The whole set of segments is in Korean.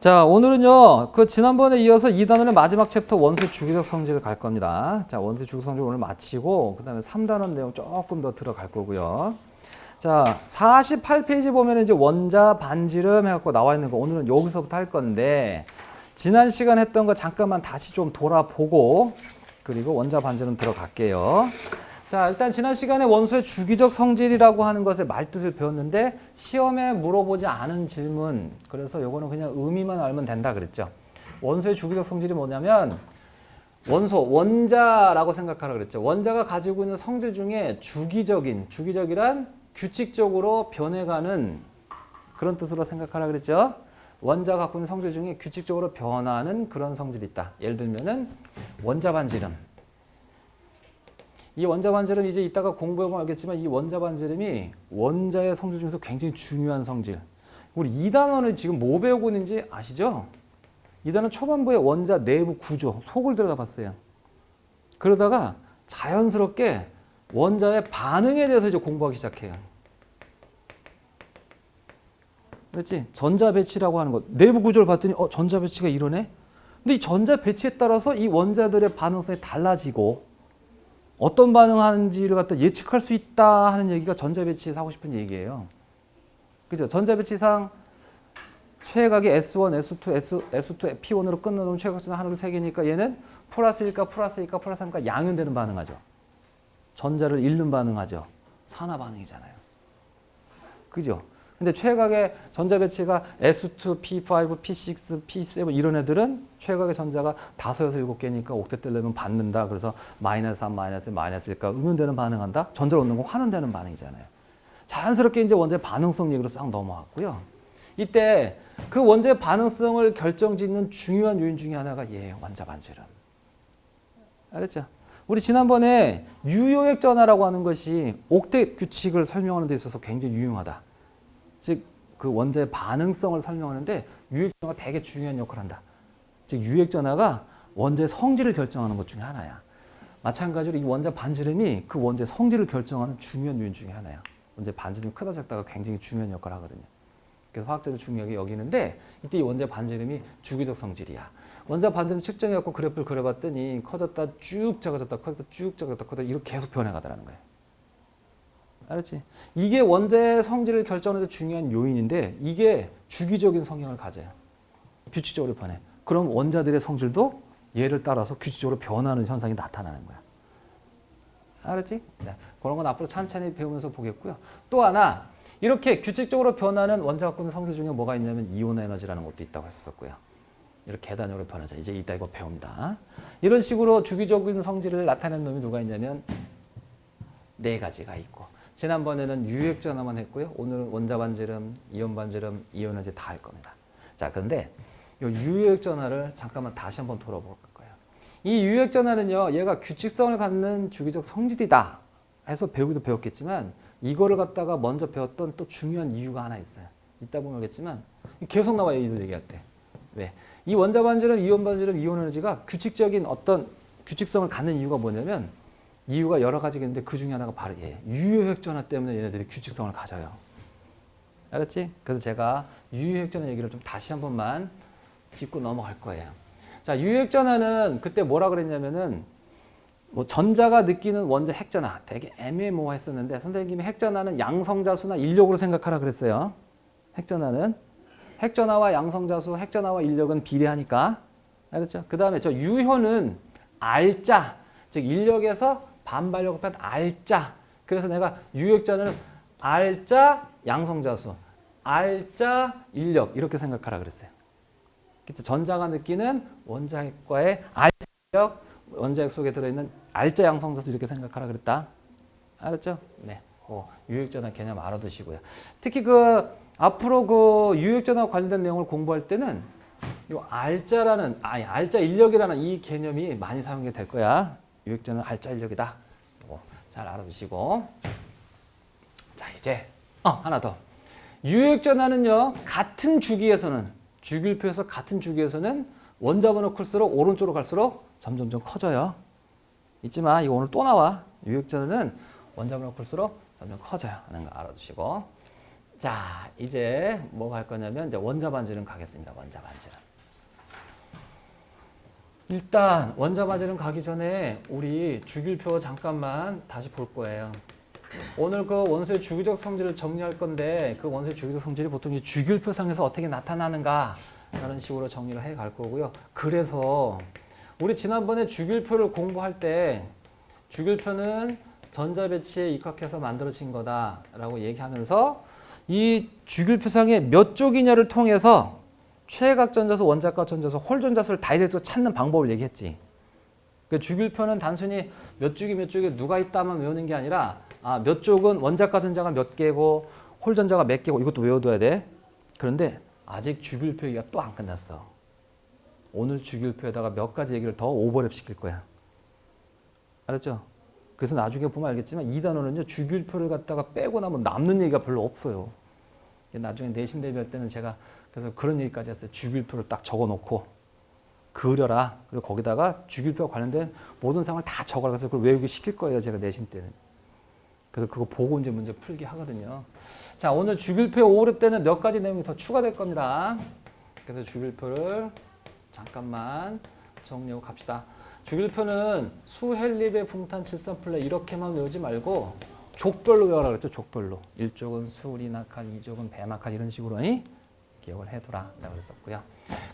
자, 오늘은요, 지난번에 이어서 2단원의 마지막 챕터 원소의 주기적 성질을 갈 겁니다. 자, 원소의 주기적 성질 오늘 마치고, 그 다음에 3단원 내용 조금 더 들어갈 거고요. 자, 48페이지 보면 이제 원자, 반지름 해갖고 나와 있는 거 오늘은 여기서부터 할 건데, 지난 시간 했던 거 잠깐만 다시 좀 돌아보고, 그리고 원자, 반지름 들어갈게요. 자, 일단 지난 시간에 원소의 주기적 성질이라고 하는 것의 말뜻을 배웠는데 시험에 물어보지 않은 질문, 그래서 요거는 그냥 의미만 알면 된다 그랬죠. 원소의 주기적 성질이 뭐냐면 원자라고 생각하라 그랬죠. 원자가 가지고 있는 성질 중에 주기적이란 규칙적으로 변해가는 그런 뜻으로 생각하라 그랬죠. 원자가 갖고 있는 성질 중에 규칙적으로 변하는 그런 성질이 있다. 예를 들면은 원자 반지름. 이 원자 반지름 이제 이따가 공부해보면 알겠지만 이 원자 반지름이 원자의 성질 중에서 굉장히 중요한 성질. 우리 2단원을 지금 뭐 배우고 있는지 아시죠? 2단원 초반부에 원자 내부 구조, 속을 들여다봤어요. 그러다가 자연스럽게 원자의 반응에 대해서 이제 공부하기 시작해요. 그렇지? 전자 배치라고 하는 것. 내부 구조를 봤더니 전자 배치가 이러네? 근데 이 전자 배치에 따라서 이 원자들의 반응성이 달라지고 어떤 반응하는지를 갖다 예측할 수 있다 하는 얘기가 전자 배치에서 하고 싶은 얘기예요. 그죠? 전자 배치상 최각이 S1, S2, S2, P1으로 끝나면 최각수는 하나, 둘, 세 개니까 얘는 플러스일까, 플러스일까, 플러스 3일까 양연되는 반응하죠. 전자를 잃는 반응하죠. 산화 반응이잖아요. 그죠? 근데 최각의 전자 배치가 S2, P5, P6, P7 이런 애들은 최각의 전자가 5, 6, 7개니까 옥텟 되려면 받는다. 그래서 마이너스 3, 마이너스 1, 마이너스 1까 음연되는 반응한다. 전자를 얻는 건 환원되는 반응이잖아요. 자연스럽게 이제 원자의 반응성 얘기로 싹 넘어왔고요. 이때 그 원자의 반응성을 결정짓는 중요한 요인 중에 하나가 얘예요. 원자 반지름. 알았죠? 우리 지난번에 유효액 전하라고 하는 것이 옥텟 규칙을 설명하는 데 있어서 굉장히 유용하다. 즉, 그 원자의 반응성을 설명하는데 유액전화가 되게 중요한 역할을 한다. 즉, 유액전화가 원자의 성질을 결정하는 것 중에 하나야. 마찬가지로 이 원자 반지름이 그 원자의 성질을 결정하는 중요한 요인 중에 하나야. 원자의 반지름이 크다 작다가 굉장히 중요한 역할을 하거든요. 그래서 화학자도 중요하게 여기는데 이때 이 원자의 반지름이 주기적 성질이야. 원자 반지름 측정해갖고 그래프를 그려봤더니 커졌다 쭉 작아졌다 커졌다 쭉 작아졌다 커졌다 이렇게 계속 변해가더라는 거예요. 알았지? 이게 원자의 성질을 결정하는 데 중요한 요인인데 이게 주기적인 성향을 가져요. 규칙적으로 변해. 그럼 원자들의 성질도 얘를 따라서 규칙적으로 변하는 현상이 나타나는 거야. 알았지? 네. 그런 건 앞으로 천천히 배우면서 보겠고요. 또 하나, 이렇게 규칙적으로 변하는 원자가 갖고 있는 성질 중에 뭐가 있냐면 이온 에너지라는 것도 있다고 했었고요. 이렇게 계단적으로 변하죠. 이제 이따 이거 배웁니다. 이런 식으로 주기적인 성질을 나타내는 놈이 누가 있냐면 네 가지가 있고 지난번에는 유액 전화만 했고요. 오늘은 원자 반지름, 이온 반지름, 이온 에너지 다 할 겁니다. 자, 그런데 이 유액 전화를 잠깐만 다시 한번 돌아볼 거예요. 이 유액 전화는요, 얘가 규칙성을 갖는 주기적 성질이다 해서 배우기도 배웠겠지만 이거를 갖다가 먼저 배웠던 또 중요한 이유가 하나 있어요. 이따 보면 알겠지만 계속 나와요. 이들 얘기할 때. 왜? 이 원자 반지름, 이온 반지름, 이온 에너지가 규칙적인 어떤 규칙성을 갖는 이유가 뭐냐면 이유가 여러 가지가 있는데 그 중에 하나가 바로 유효액 전화 때문에 얘네들이 규칙성을 가져요. 알았지? 그래서 제가 유효액 전화 얘기를 좀 다시 한 번만 짚고 넘어갈 거예요. 자, 유효액 전화는 그때 뭐라 그랬냐면은 뭐 전자가 느끼는 원자 핵 전화 되게 애매모호했었는데 선생님이 핵 전화는 양성자수나 인력으로 생각하라 그랬어요. 핵 전화는 핵 전화와 양성자수, 핵 전화와 인력은 비례하니까. 알았죠? 그 다음에 저 유효는 R자, 즉 인력에서 반발력 뺀 R자. 그래서 내가 유효액전화는 R자 양성자수, R자 인력 이렇게 생각하라 그랬어요. 전자가 느끼는 원자핵과의 R력, 원자핵 속에 들어있는 R자 양성자수 이렇게 생각하라 그랬다. 알았죠? 네. 유효액전화 개념 알아두시고요. 특히 앞으로 유효액전화 관련된 내용을 공부할 때는 요 R자 인력이라는 이 개념이 많이 사용이 될 거야. 유액전은 R자 인력이다. 잘 알아두시고. 자, 이제 하나 더. 유액전하는요, 같은 주기에서는 주기율표에서 같은 주기에서는 원자번호 클수록 오른쪽으로 갈수록 점점점 커져요. 잊지 마. 이거 오늘 또 나와. 유액전하는 원자번호가 클수록 점점 커져요 하는 거 알아두시고. 자, 이제 뭐가 할 거냐면 이제 원자 반지름 가겠습니다. 원자 반지름. 일단 원자 반지름 가기 전에 우리 주기율표 잠깐만 다시 볼 거예요. 오늘 그 원소의 주기적 성질을 정리할 건데 그 원소의 주기적 성질이 보통 이 주기율표상에서 어떻게 나타나는가 라는 식으로 정리를 해 갈 거고요. 그래서 우리 지난번에 주기율표를 공부할 때 주기율표는 전자 배치에 입각해서 만들어진 거다라고 얘기하면서 이 주기율표상의 몇 쪽이냐를 통해서 최각 전자수, 원자각 전자수, 홀 전자수를 다이렉트로 찾는 방법을 얘기했지. 그 주기율표는 단순히 몇 쪽이 몇 쪽에 누가 있다만 외우는 게 아니라 몇 쪽은 원자각 전자가 몇 개고 홀 전자가 몇 개고 이것도 외워둬야 돼. 그런데 아직 주기율표 얘기가 또 안 끝났어. 오늘 주기율표에다가 몇 가지 얘기를 더 오버랩 시킬 거야. 알았죠? 그래서 나중에 보면 알겠지만 이 단원은요 주기율표를 갖다가 빼고 나면 남는 얘기가 별로 없어요. 나중에 내신 대비할 때는 제가 그래서 그런 얘기까지 했어요. 주기율표를 딱 적어놓고 그려라. 그리고 거기다가 주기율표와 관련된 모든 사항을 다 적어라. 그래서 그걸 외우기 시킬 거예요. 제가 내신 때는. 그래서 그거 보고 이제 문제 풀기 하거든요. 자, 오늘 주기율표 5렙 때는 몇 가지 내용이 더 추가될 겁니다. 그래서 주기율표를 잠깐만 정리하고 갑시다. 주기율표는 수헬립의 풍탄 칠선플레 이렇게만 외우지 말고 족별로 외워라 그랬죠. 족별로. 1쪽은 수리나칼, 2쪽은 배마칼 이런 식으로 기억을 해두라 라고 그랬었고요.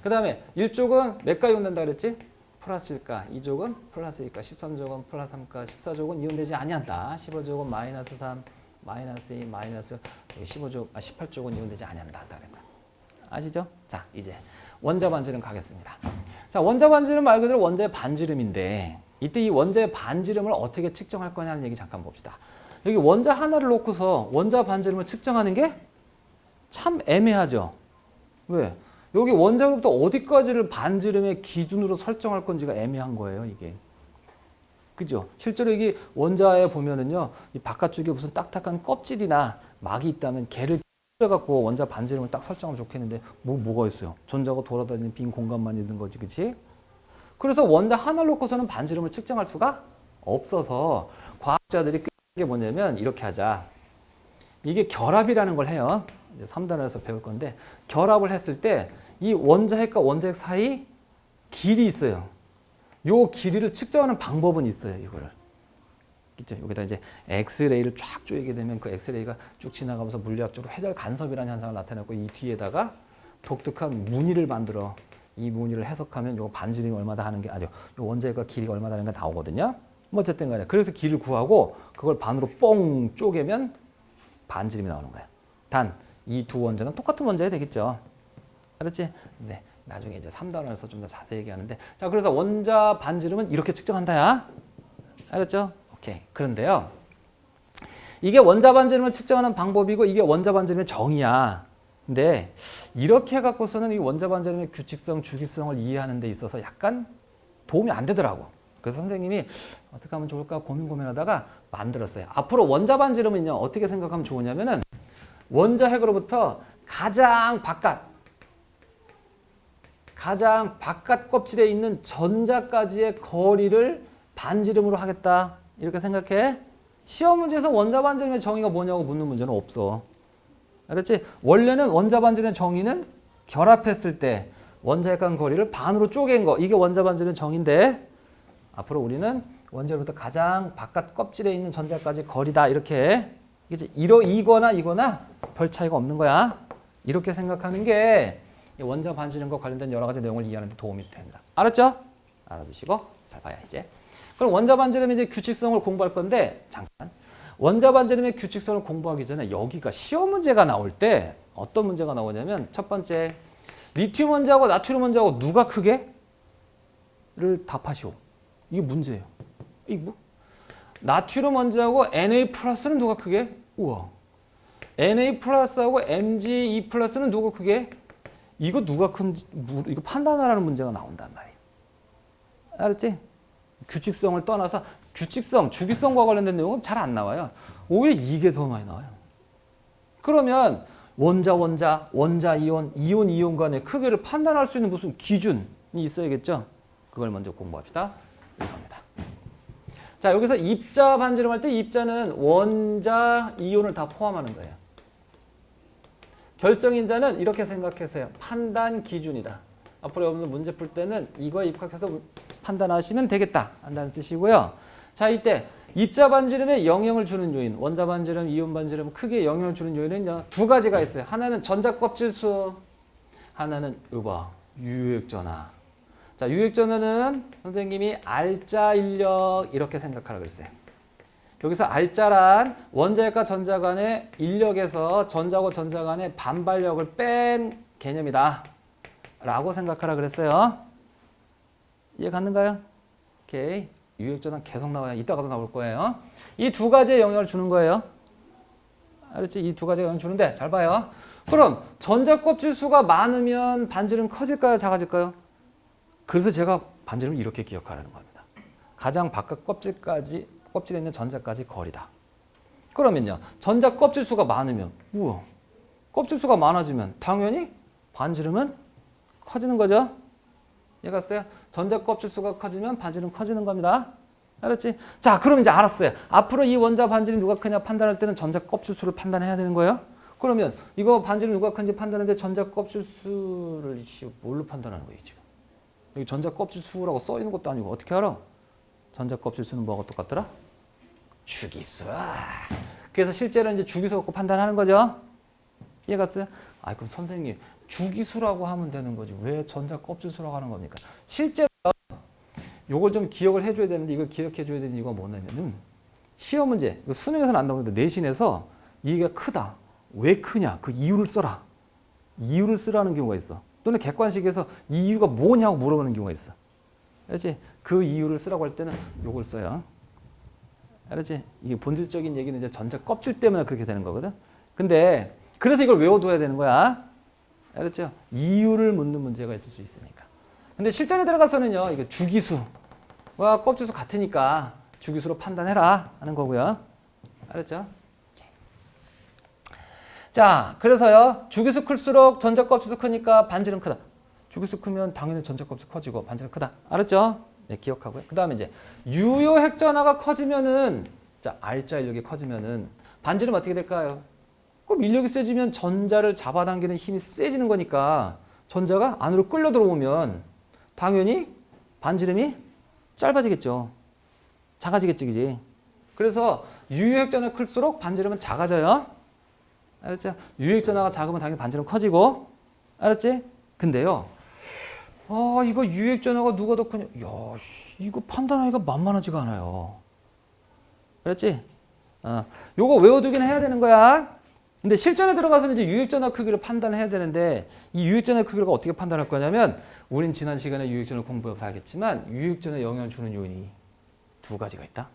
그 다음에 1쪽은 몇 가 이온된다 그랬지? 플러스 1가, 2쪽은 플러스 2가, 13쪽은 플러스 3가, 14쪽은 이온되지 아니한다. 15쪽은 마이너스 3, 마이너스 2, 마이너스 15쪽, 18쪽은 이온되지 아니한다. 아시죠? 자, 이제 원자 반지름 가겠습니다. 자, 원자 반지름 말 그대로 원자의 반지름인데 이때 이 원자의 반지름을 어떻게 측정할 거냐는 얘기 잠깐 봅시다. 여기 원자 하나를 놓고서 원자 반지름을 측정하는 게 참 애매하죠. 왜? 여기 원자로부터 어디까지를 반지름의 기준으로 설정할 건지가 애매한 거예요, 이게. 그죠? 실제로 이게 원자에 보면은요, 이 바깥쪽에 무슨 딱딱한 껍질이나 막이 있다면 걔를 갖고 원자 반지름을 딱 설정하면 좋겠는데 뭐가 있어요? 전자가 돌아다니는 빈 공간만 있는 거지, 그치? 그래서 원자 하나를 놓고서는 반지름을 측정할 수가 없어서 과학자들이 게 뭐냐면 이렇게 하자. 이게 결합이라는 걸 해요. 이제 3단원에서 배울 건데 결합을 했을 때 이 원자핵과 원자핵 사이 길이 있어요. 요 길이를 측정하는 방법은 있어요. 이거를. 있죠. 여기다 이제 엑스레이를 쫙 쪼이게 되면 그 엑스레이가 쭉 지나가면서 물리학적으로 회절 간섭이라는 현상을 나타내고 이 뒤에다가 독특한 무늬를 만들어 이 무늬를 해석하면 요 반지름이 얼마다 하는 게 요 원자핵과 길이가 얼마다 하는 게 나오거든요. 뭐 어쨌든 간에 그래서 길을 구하고 그걸 반으로 뽕 쪼개면 반지름이 나오는 거야. 단 이 두 원자는 똑같은 원자야 되겠죠. 알았지? 네. 나중에 이제 3단원에서 좀 더 자세히 얘기하는데 자, 그래서 원자 반지름은 이렇게 측정한다야. 알았죠? 오케이. 그런데요. 이게 원자 반지름을 측정하는 방법이고 이게 원자 반지름의 정의야. 근데 이렇게 해 갖고서는 이 원자 반지름의 규칙성, 주기성을 이해하는 데 있어서 약간 도움이 안 되더라고. 그래서 선생님이 어떻게 하면 좋을까 고민하다가 만들었어요. 앞으로 원자 반지름은요. 어떻게 생각하면 좋으냐면은 원자핵으로부터 가장 바깥 껍질에 있는 전자까지의 거리를 반지름으로 하겠다. 이렇게 생각해. 시험 문제에서 원자 반지름의 정의가 뭐냐고 묻는 문제는 없어. 알았지? 원래는 원자 반지름의 정의는 결합했을 때 원자핵 간 거리를 반으로 쪼갠 거. 이게 원자 반지름의 정의인데 앞으로 우리는 원자로부터 가장 바깥 껍질에 있는 전자까지 거리다. 이렇게 이제 이거나 별 차이가 없는 거야. 이렇게 생각하는 게 원자 반지름과 관련된 여러 가지 내용을 이해하는 데 도움이 됩니다. 알았죠? 알아두시고 잘 봐야 이제. 그럼 원자 반지름의 이제 규칙성을 공부할 건데 잠깐. 원자 반지름의 규칙성을 공부하기 전에 여기가 시험 문제가 나올 때 어떤 문제가 나오냐면 첫 번째 리튬 원자하고 나트륨 원자하고 누가 크게? 를 답하시오. 이게 문제예요. 이게 뭐? 나트륨 원자하고 Na 플러스는 누가 크게? 우와. Na 플러스하고 Mg2 플러스는 누가 크게? 이거 누가 큰지 이거 판단하라는 문제가 나온단 말이에요. 알았지? 규칙성을 떠나서 규칙성, 주기성과 관련된 내용은 잘 안 나와요. 오히려 이게 더 많이 나와요. 그러면 원자 이온 간의 크기를 판단할 수 있는 무슨 기준이 있어야겠죠? 그걸 먼저 공부합시다. 이겁니다. 자, 여기서 입자 반지름 할 때 입자는 원자 이온을 다 포함하는 거예요. 결정인자는 이렇게 생각하세요. 판단 기준이다. 앞으로 여러분들 문제 풀 때는 이거에 입각해서 판단하시면 되겠다 한다는 뜻이고요. 자, 이때 입자 반지름에 영향을 주는 요인, 원자 반지름, 이온 반지름 크게 영향을 주는 요인은 두 가지가 있어요. 하나는 전자 껍질수, 하나는 유효액전화. 자, 유효액전화는 선생님이 알자 인력 이렇게 생각하라고 그랬어요. 여기서 알자란 원자핵과 전자 간의 인력에서 전자고 전자 간의 반발력을 뺀 개념이다 라고 생각하라 그랬어요. 이해 갔는가요? 오케이. 유효액전화 계속 나와요. 이따가도 나올 거예요. 이 두 가지의 영향을 주는 거예요. 알았지? 이 두 가지의 영향을 주는데 잘 봐요. 그럼 전자 껍질 수가 많으면 반지름 커질까요? 작아질까요? 그래서 제가 반지름을 이렇게 기억하라는 겁니다. 가장 바깥 껍질에 있는 전자까지 거리다. 그러면요. 전자 껍질 수가 많으면 우와. 껍질 수가 많아지면 당연히 반지름은 커지는 거죠. 이해갔어요? 전자 껍질 수가 커지면 반지름 커지는 겁니다. 알았지? 자, 그럼 이제 알았어요. 앞으로 이 원자 반지름 누가 크냐 판단할 때는 전자 껍질 수를 판단해야 되는 거예요. 그러면 이거 반지름 누가 큰지 판단하는데 전자 껍질 수를 뭘로 판단하는 거예요, 지금? 여기 전자 껍질 수라고 써 있는 것도 아니고 어떻게 알아? 전자 껍질 수는 뭐가 똑같더라? 주기수. 그래서 실제로 이제 주기수 갖고 판단하는 거죠. 이해갔어요? 아, 그럼 선생님 주기수라고 하면 되는 거지. 왜 전자 껍질수라고 하는 겁니까? 실제로 요걸 좀 기억을 해줘야 되는데 이걸 기억해 줘야 되는 이유가 뭐냐면은 시험 문제, 수능에서는 안 나오는데 내신에서 이게 크다. 왜 크냐? 그 이유를 써라. 이유를 쓰라는 경우가 있어. 또는 객관식에서 이 이유가 뭐냐고 물어보는 경우가 있어. 알지? 그 이유를 쓰라고 할 때는 요걸 써요. 알았지? 이게 본질적인 얘기는 이제 전자 껍질 때문에 그렇게 되는 거거든. 근데 그래서 이걸 외워둬야 되는 거야. 알았죠? 이유를 묻는 문제가 있을 수 있으니까. 근데 실전에 들어가서는요, 이게 주기수와 껍질수 같으니까 주기수로 판단해라 하는 거고요. 알았죠? 자, 그래서요, 주기수 클수록 전자 껍질수 크니까 반지름 크다. 주기수 크면 당연히 전자 껍질 커지고 반지름 크다. 알았죠? 네, 기억하고요. 그 다음에 이제 유효 핵전화가 커지면은, 자, R자 인력이 커지면은 반지름 어떻게 될까요? 그럼 인력이 세지면 전자를 잡아당기는 힘이 세지는 거니까 전자가 안으로 끌려 들어오면 당연히 반지름이 짧아지겠죠. 작아지겠지, 그지? 그래서 유효 핵전화가 클수록 반지름은 작아져요. 알았죠? 유효 핵전화가 작으면 당연히 반지름 커지고, 알았지? 근데요, 이거 유효 핵전화가 누가 더 크냐? 야, 이거 판단하기가 만만하지가 않아요. 그렇지? 요거 외워두긴 해야 되는 거야. 근데 실전에 들어가서는 이제 유효액전화 크기를 판단해야 되는데 이 유효액전화 크기를 어떻게 판단할 거냐면 우린 지난 시간에 유효액전화 공부해서 알겠지만 유효액전화에 영향을 주는 요인이 두 가지가 있다.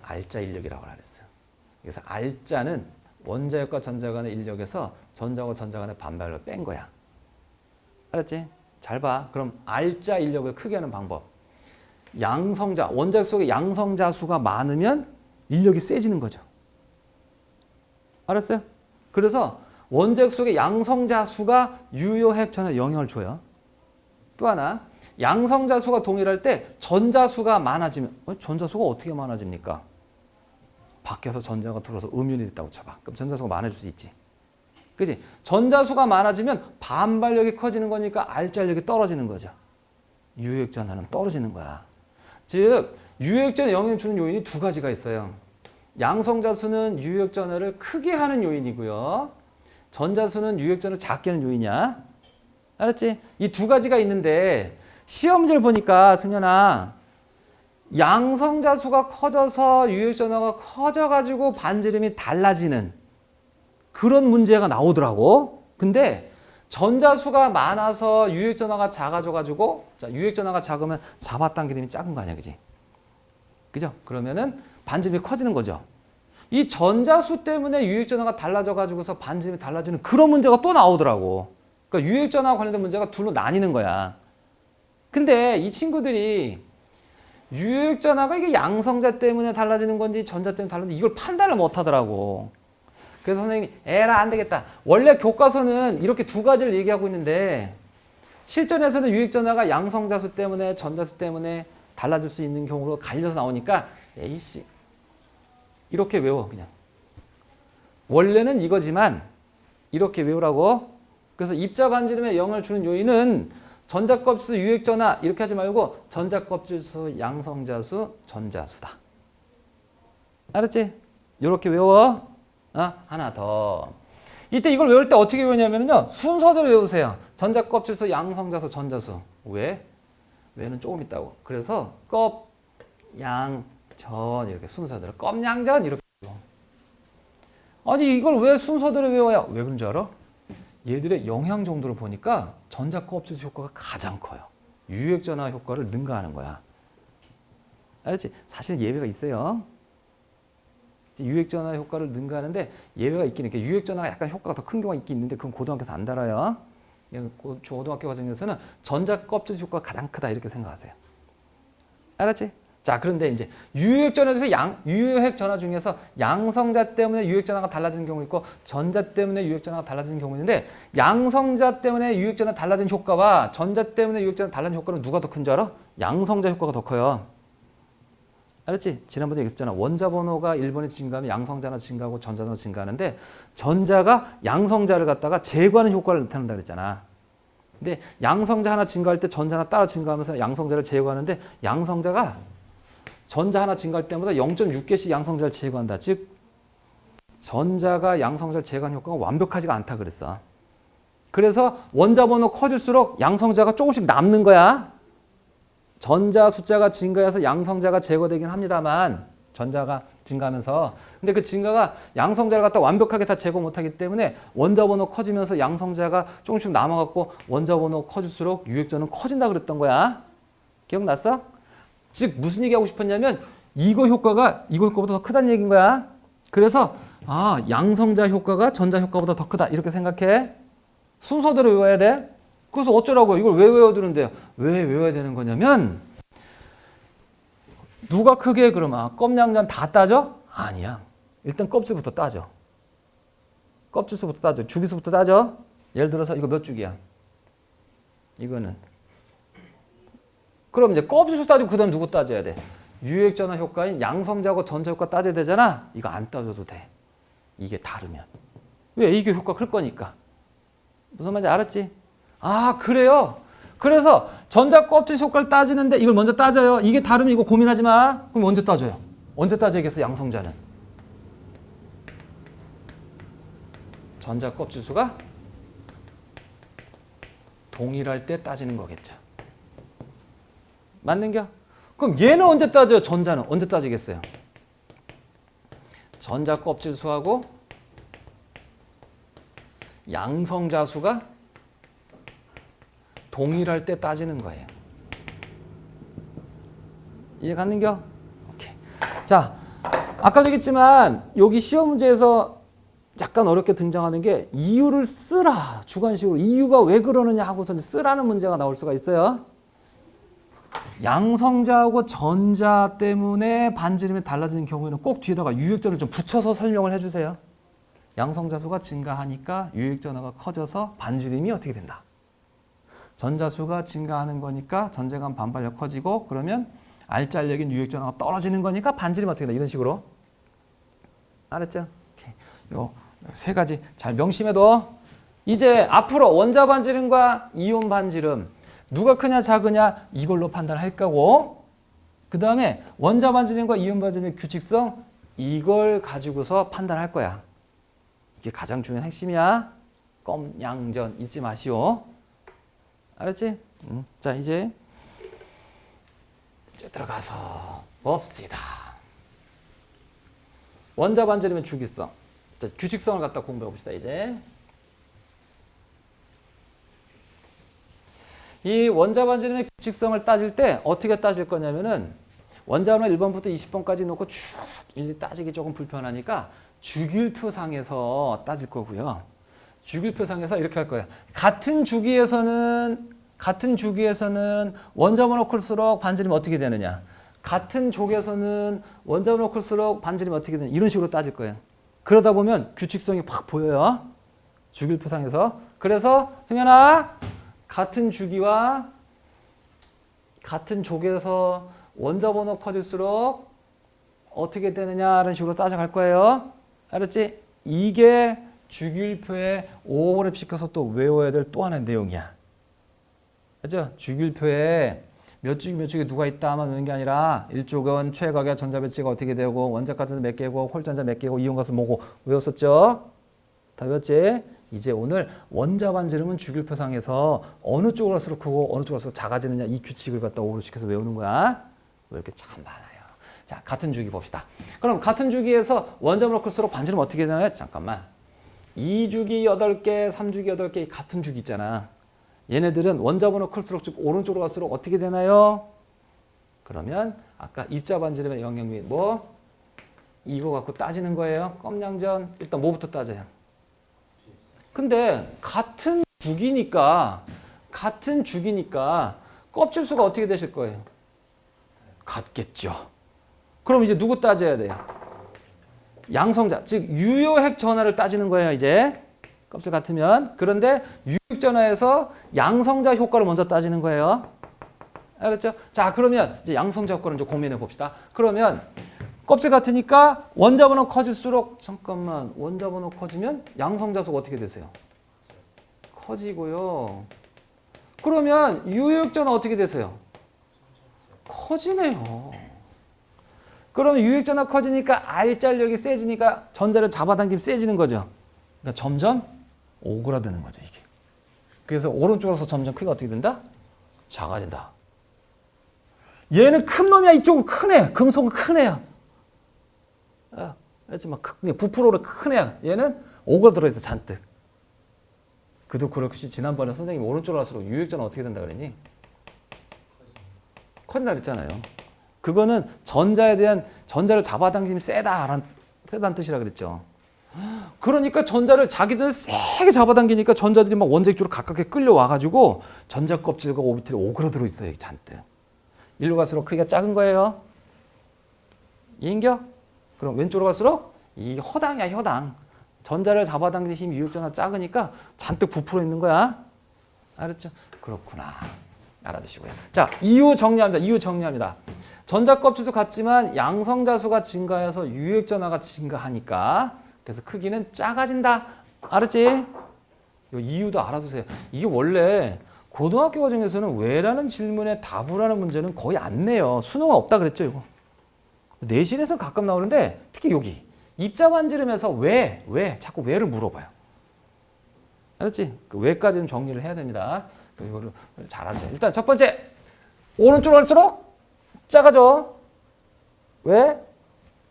R자 인력이라고 그랬어요. 그래서 R자는 원자핵과 전자 간의 인력에서 전자와 전자 간의 반발을 뺀 거야. 알았지? 잘 봐. 그럼 R자 인력을 크게 하는 방법. 양성자, 원자핵 속에 양성자 수가 많으면 인력이 세지는 거죠. 알았어요? 그래서 원자핵 속에 양성자 수가 유효핵 전에 영향을 줘요. 또 하나, 양성자 수가 동일할 때 전자 수가 많아지면 전자 수가 어떻게 많아집니까? 밖에서 전자가 들어와서 음연이 됐다고 쳐봐. 그럼 전자 수가 많아질 수 있지. 그지? 전자 수가 많아지면 반발력이 커지는 거니까 R자력이 떨어지는 거죠. 유효핵 전하는 떨어지는 거야. 즉 유효핵 전에 영향을 주는 요인이 두 가지가 있어요. 양성자수는 유효액전화를 크게 하는 요인이고요. 전자수는 유효액전화를 작게 하는 요인이야. 알았지? 이 두 가지가 있는데 시험 문제를 보니까 승현아, 양성자수가 커져서 유효액전화가 커져가지고 반지름이 달라지는 그런 문제가 나오더라고. 근데 전자수가 많아서 유효액전화가 작아져가지고, 자, 유효액전화가 작으면 잡아당기는 힘이 작은 거 아니야, 그지? 그죠? 그러면은 반지름이 커지는 거죠. 이 전자수 때문에 유효액전화가 달라져가지고서 반지름이 달라지는 그런 문제가 또 나오더라고. 그러니까 유효액전화와 관련된 문제가 둘로 나뉘는 거야. 근데 이 친구들이 유효액전화가 이게 양성자 때문에 달라지는 건지 전자 때문에 달라지는지 이걸 판단을 못 하더라고. 그래서 선생님이 에라 안 되겠다. 원래 교과서는 이렇게 두 가지를 얘기하고 있는데 실전에서는 유효액전화가 양성자수 때문에 전자수 때문에 달라질 수 있는 경우로 갈려서 나오니까 A씨 이렇게 외워 그냥. 원래는 이거지만 이렇게 외우라고. 그래서 입자 반지름에 영향을 주는 요인은 전자껍질수, 유액전하 이렇게 하지 말고 전자껍질수, 양성자수, 전자수다. 알았지? 이렇게 외워. 하나 더. 이때 이걸 외울 때 어떻게 외우냐면요. 순서대로 외우세요. 전자껍질수, 양성자수, 전자수. 왜? 왜는 조금 있다고. 그래서 껍, 양, 전 이렇게 순서대로. 껍, 양, 전 이렇게. 아니 이걸 왜 순서대로 외워야? 왜 그런 줄 알아? 얘들의 영향 정도를 보니까 전자껍질수 효과가 가장 커요. 유액전하 효과를 능가하는 거야. 알았지? 사실 예외가 있어요. 유액전하 효과를 능가하는데 예외가 있긴 해. 유액전하가 약간 효과가 더 큰 경우가 있긴 있는데 그건 고등학교에서 안 달아요. 중고등학교 과정에서는 전자껍질수 효과가 가장 크다 이렇게 생각하세요. 알았지? 자, 그런데 이제 유액전하 중에서 양성자 때문에 유액전하가 달라지는 경우 있고 전자 때문에 유액전하가 달라지는 경우 있는데 양성자 때문에 유액전하 달라지는 효과와 전자 때문에 유액전하 달라지는 효과는 누가 더 큰 줄 알아? 양성자 효과가 더 커요. 알았지? 지난번에 얘기했잖아. 원자 번호가 1번이 증가하면 양성자나 증가하고 전자나 증가하는데 전자가 양성자를 갖다가 제거하는 효과를 나타낸다 그랬잖아. 근데 양성자 하나 증가할 때 전자 하나 따라 증가하면서 양성자를 제거하는데 양성자가 전자 하나 증가할 때마다 0.6개씩 양성자를 제거한다. 즉 전자가 양성자를 제거하는 효과가 완벽하지가 않다 그랬어. 그래서 원자 번호 커질수록 양성자가 조금씩 남는 거야. 전자 숫자가 증가해서 양성자가 제거되긴 합니다만 전자가 증가하면서 근데 그 증가가 양성자를 갖다 완벽하게 다 제거 못하기 때문에 원자 번호 커지면서 양성자가 조금씩 남아갖고 원자 번호 커질수록 유액전은 커진다 그랬던 거야. 기억났어? 즉 무슨 얘기하고 싶었냐면 이거 효과가 이거 효과보다 더 크다는 얘기인 거야. 그래서 양성자 효과가 전자 효과보다 더 크다 이렇게 생각해. 순서대로 외워야 돼. 그래서 어쩌라고요? 이걸 왜 외워두는데요? 왜 외워야 되는 거냐면 누가 크게 그러면 껍양전 다 따져? 아니야. 일단 껍질부터 따져. 껍질수부터 따져. 주기수부터 따져. 예를 들어서 이거 몇 주기야? 이거는. 그럼 이제 껍질수 따지고 그 다음 누구 따져야 돼? 유액전하 효과인 양성자하고 전자 효과 따져야 되잖아. 이거 안 따져도 돼. 이게 다르면. 왜? 이게 효과 클 거니까. 무슨 말인지 알았지? 그래요. 그래서 전자 껍질 효과를 따지는데 이걸 먼저 따져요. 이게 다르면 이거 고민하지 마. 그럼 언제 따져요? 언제 따져야겠어? 양성자는. 전자 껍질 수가 동일할 때 따지는 거겠죠. 맞는겨? 그럼 얘는 언제 따져요? 전자는 언제 따지겠어요? 전자 껍질 수하고 양성자 수가 동일할 때 따지는 거예요. 이해 갔는겨? 오케이. 자, 아까도 얘기했지만 여기 시험 문제에서 약간 어렵게 등장하는 게 이유를 쓰라. 주관식으로 이유가 왜 그러느냐 하고서 쓰라는 문제가 나올 수가 있어요. 양성자하고 전자 때문에 반지름이 달라지는 경우에는 꼭 뒤에다가 유액전을 좀 붙여서 설명을 해주세요. 양성자 수가 증가하니까 유액전하가 커져서 반지름이 어떻게 된다. 전자수가 증가하는 거니까 전자간 반발력 커지고 그러면 알잘력인 유액전하가 떨어지는 거니까 반지름이 어떻게 된다. 이런 식으로. 알았죠? 요 세 가지 잘 명심해둬. 이제 앞으로 원자 반지름과 이온 반지름 누가 크냐 작으냐 이걸로 판단할 거고 그 다음에 원자 반지름과 이온 반지름의 규칙성 이걸 가지고서 판단할 거야. 이게 가장 중요한 핵심이야. 껌양전 잊지 마시오. 알았지? 자 이제 들어가서 봅시다. 원자 반지름의 주기성. 자, 규칙성을 갖다 공부해 봅시다. 이제 이 원자 반지름의 규칙성을 따질 때 어떻게 따질 거냐면은 원자번호 1번부터 20번까지 놓고 쭉 일일이 따지기 조금 불편하니까 주기율표상에서 따질 거고요. 주기율표상에서 이렇게 할 거예요. 같은 주기에서는 원자번호 클수록 반지름이 어떻게 되느냐. 같은 족에서는 원자번호 클수록 반지름이 어떻게 되느냐. 이런 식으로 따질 거예요. 그러다 보면 규칙성이 확 보여요. 주기율표상에서. 그래서 승현아 같은 주기와 같은 족에서 원자 번호 커질수록 어떻게 되느냐 이런 식으로 따져갈 거예요. 알았지? 이게 주기율표에 오버랩 시켜서 또 외워야 될 또 하나의 내용이야. 그죠? 주기율표에 몇 주기 누가 있다 하면 되는 게 아니라 일쪽은 최각의 전자 배치가 어떻게 되고 원자가스 몇 개고 홀전자 몇 개고 이온가스 뭐고 외웠었죠? 다 외웠지? 이제 오늘 원자 반지름은 주기율표상에서 어느 쪽으로 갈수록 크고 어느 쪽으로 갈수록 작아지느냐 이 규칙을 갖다 오버랩 시켜서 외우는 거야. 왜 이렇게 참 많아요. 자, 같은 주기 봅시다. 그럼 같은 주기에서 원자 번호 클수록 반지름 어떻게 되나요? 잠깐만. 2주기 8개, 3주기 8개 같은 주기 있잖아. 얘네들은 원자 번호 클수록 즉 오른쪽으로 갈수록 어떻게 되나요? 그러면 아까 입자 반지름의 영역이 뭐? 이거 갖고 따지는 거예요. 껌양전. 일단 뭐부터 따져요? 근데 같은 주기니까 껍질수가 어떻게 되실 거예요? 같겠죠. 그럼 이제 누구 따져야 돼요? 양성자, 즉 유효핵 전하를 따지는 거예요. 이제 껍질 같으면. 그런데 유효핵 전하에서 양성자 효과를 먼저 따지는 거예요. 알았죠? 자, 그러면 이제 양성자 효과를 좀 고민해 봅시다. 그러면 껍질 같으니까 원자 번호 커질수록 잠깐만 원자 번호 커지면 양성자 수가 어떻게 되세요? 커지고요. 그러면 유효핵 전하 어떻게 되세요? 커지네요. 그러면 유효핵 전하 커지니까 R자력이 세지니까 전자를 잡아당기면 세지는 거죠. 그러니까 점점 오그라드는 거죠, 이게. 그래서 오른쪽으로서 점점 크기가 어떻게 된다? 작아진다. 얘는 큰 놈이야, 이쪽은 큰 애. 금속은 큰 애야. 하지만 부풀어로 큰 애야. 얘는 오그라들어 있어, 잔뜩. 그도 그렇듯이 지난번에 선생님이 오른쪽으로 갈수록 유효핵 전하 어떻게 된다 그랬니? 커진다 그랬잖아요. 그거는 전자를 잡아당김이 세다는 뜻이라 그랬죠. 그러니까 전자를 자기 전에 세게 잡아당기니까 전자들이 막 원자 쪽으로 가깝게 끌려와가지고 전자 껍질과 오비틀이 오그라들어 있어요. 잔뜩. 일로 갈수록 크기가 작은 거예요. 이해인겨? 그럼 왼쪽으로 갈수록 이 허당이야, 허당. 전자를 잡아당기는 힘이 유효핵 전화 작으니까 잔뜩 부풀어 있는 거야. 알았죠? 그렇구나. 알아두시고요. 자, 이유 정리합니다. 전자 껍질도 같지만 양성자 수가 증가해서 유효핵 전하가 증가하니까 그래서 크기는 작아진다. 알았지? 이 이유도 알아두세요. 이게 원래 고등학교 과정에서는 왜라는 질문에 답을 하는 문제는 거의 안 내요. 수능은 없다 그랬죠, 이거. 내신에서 가끔 나오는데 특히 여기 입자 반지름에서 왜 자꾸 왜를 물어봐요. 알았지? 그 왜까지는 정리를 해야 됩니다. 이거를 잘 알죠. 일단 첫 번째 오른쪽으로 갈수록 작아져. 왜?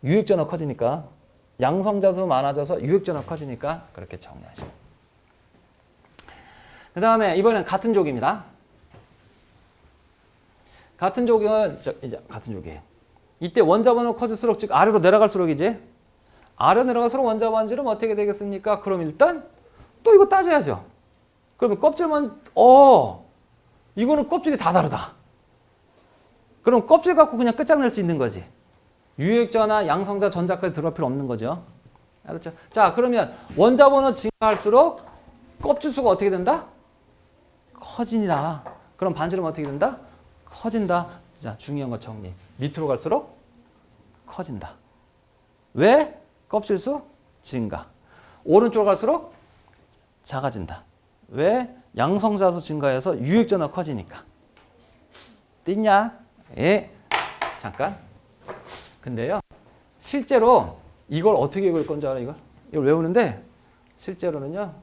유효핵 전하 커지니까. 양성자수 많아져서 유효핵 전하 커지니까 그렇게 정리하시고. 그 다음에 이번엔 같은 족입니다. 같은 족은 이제 같은 족이에요. 이때 원자 번호 커질수록 즉 아래로 내려갈수록이지. 아래로 내려갈수록 원자 반지름 어떻게 되겠습니까? 그럼 일단 또 이거 따져야죠. 그러면 껍질만 이거는 껍질이 다 다르다. 그럼 껍질 갖고 그냥 끝장낼 수 있는 거지. 유효핵전하, 양성자, 전자까지 들어갈 필요 없는 거죠. 알았죠? 자, 그러면 원자 번호 증가할수록 껍질 수가 어떻게 된다? 커진다. 그럼 반지름 어떻게 된다? 커진다. 자, 중요한 거 정리. 밑으로 갈수록 커진다. 왜? 껍질 수 증가. 오른쪽으로 갈수록 작아진다. 왜? 양성자수 증가해서 유효핵전하 커지니까. 띵냐? 예. 잠깐. 근데요, 실제로 이걸 어떻게 외울 건지 알아, 이걸 외우는데, 실제로는요,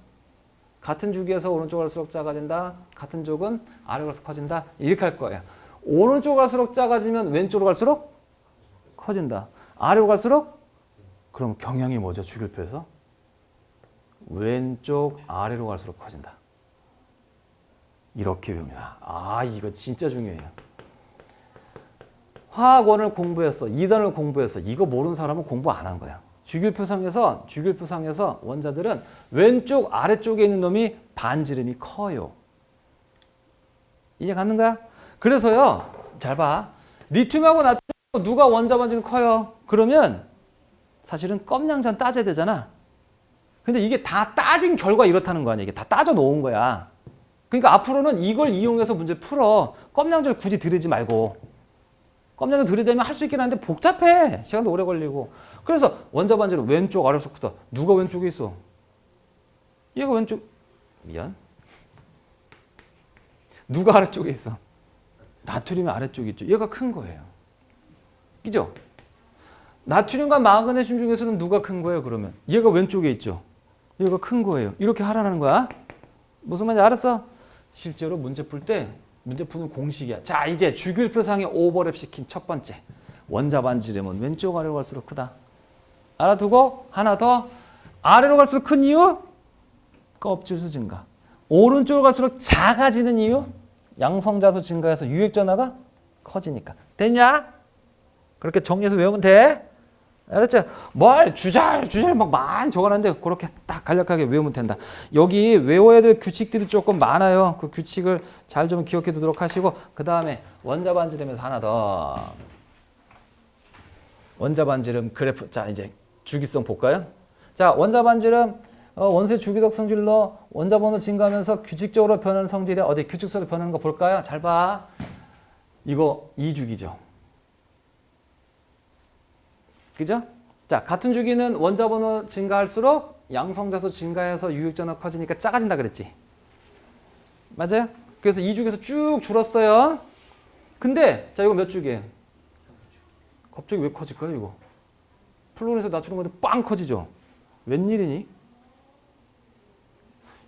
같은 주기에서 오른쪽 갈수록 작아진다. 같은 족은 아래로 갈수록 커진다. 이렇게 할 거예요. 오른쪽 갈수록 작아지면 왼쪽으로 갈수록 커진다. 아래로 갈수록? 그럼 경향이 뭐죠, 주기율표에서? 왼쪽 아래로 갈수록 커진다. 이렇게 외웁니다. 이거 진짜 중요해요. 화학원을 공부했어. 2단을 공부했어. 이거 모르는 사람은 공부 안 한 거야. 주기율표상에서 원자들은 왼쪽 아래쪽에 있는 놈이 반지름이 커요. 이해 갔는 거야? 그래서요. 잘 봐. 리튬하고 나트륨 누가 원자 반지름 커요? 그러면 사실은 껌양전 따져야 되잖아. 근데 이게 다 따진 결과 이렇다는 거 아니야. 이게 다 따져 놓은 거야. 그러니까 앞으로는 이걸 이용해서 문제 풀어. 껌양전을 굳이 들이지 말고. 껌장에 들이대면 할 수 있긴 한데 복잡해. 시간도 오래 걸리고. 그래서 원자 반지름 왼쪽 아래쪽부터 누가 왼쪽에 있어? 얘가 왼쪽. 미안. 누가 아래쪽에 있어? 나트륨이 아래쪽에 있죠. 얘가 큰 거예요. 그죠? 나트륨과 마그네슘 중에서는 누가 큰 거예요, 그러면? 얘가 왼쪽에 있죠. 얘가 큰 거예요. 이렇게 하라는 거야. 무슨 말인지 알았어? 실제로 문제 풀 때 문제 푸는 공식이야. 자, 이제 주기율표상에 오버랩 시킨 첫 번째. 원자 반지름은 왼쪽 아래로 갈수록 크다. 알아두고 하나 더. 아래로 갈수록 큰 이유? 껍질수 증가. 오른쪽으로 갈수록 작아지는 이유? 양성자수 증가해서 유액전하가 커지니까. 됐냐? 그렇게 정리해서 외우면 돼. 알았죠? 뭘 주절 막 많이 적어놨는데 그렇게 딱 간략하게 외우면 된다. 여기 외워야 될 규칙들이 조금 많아요. 그 규칙을 잘 좀 기억해 두도록 하시고, 그 다음에 원자 반지름에서 하나 더. 원자 반지름 그래프. 자, 이제 주기성 볼까요? 자, 원자 반지름 원소의 주기적 성질로 원자 번호 증가하면서 규칙적으로 변하는 성질에 어디 규칙적으로 변하는 거 볼까요? 잘 봐. 이거 2주기죠. 그죠? 자, 같은 주기는 원자 번호 증가할수록 양성자수 증가해서 유액전하 커지니까 작아진다 그랬지. 맞아요? 그래서 2주기에서 쭉 줄었어요. 근데 자, 이거 몇 주기예요? 갑자기 왜 커질까요, 이거? 플루론에서 나트륨 건데 빵 커지죠. 웬일이니?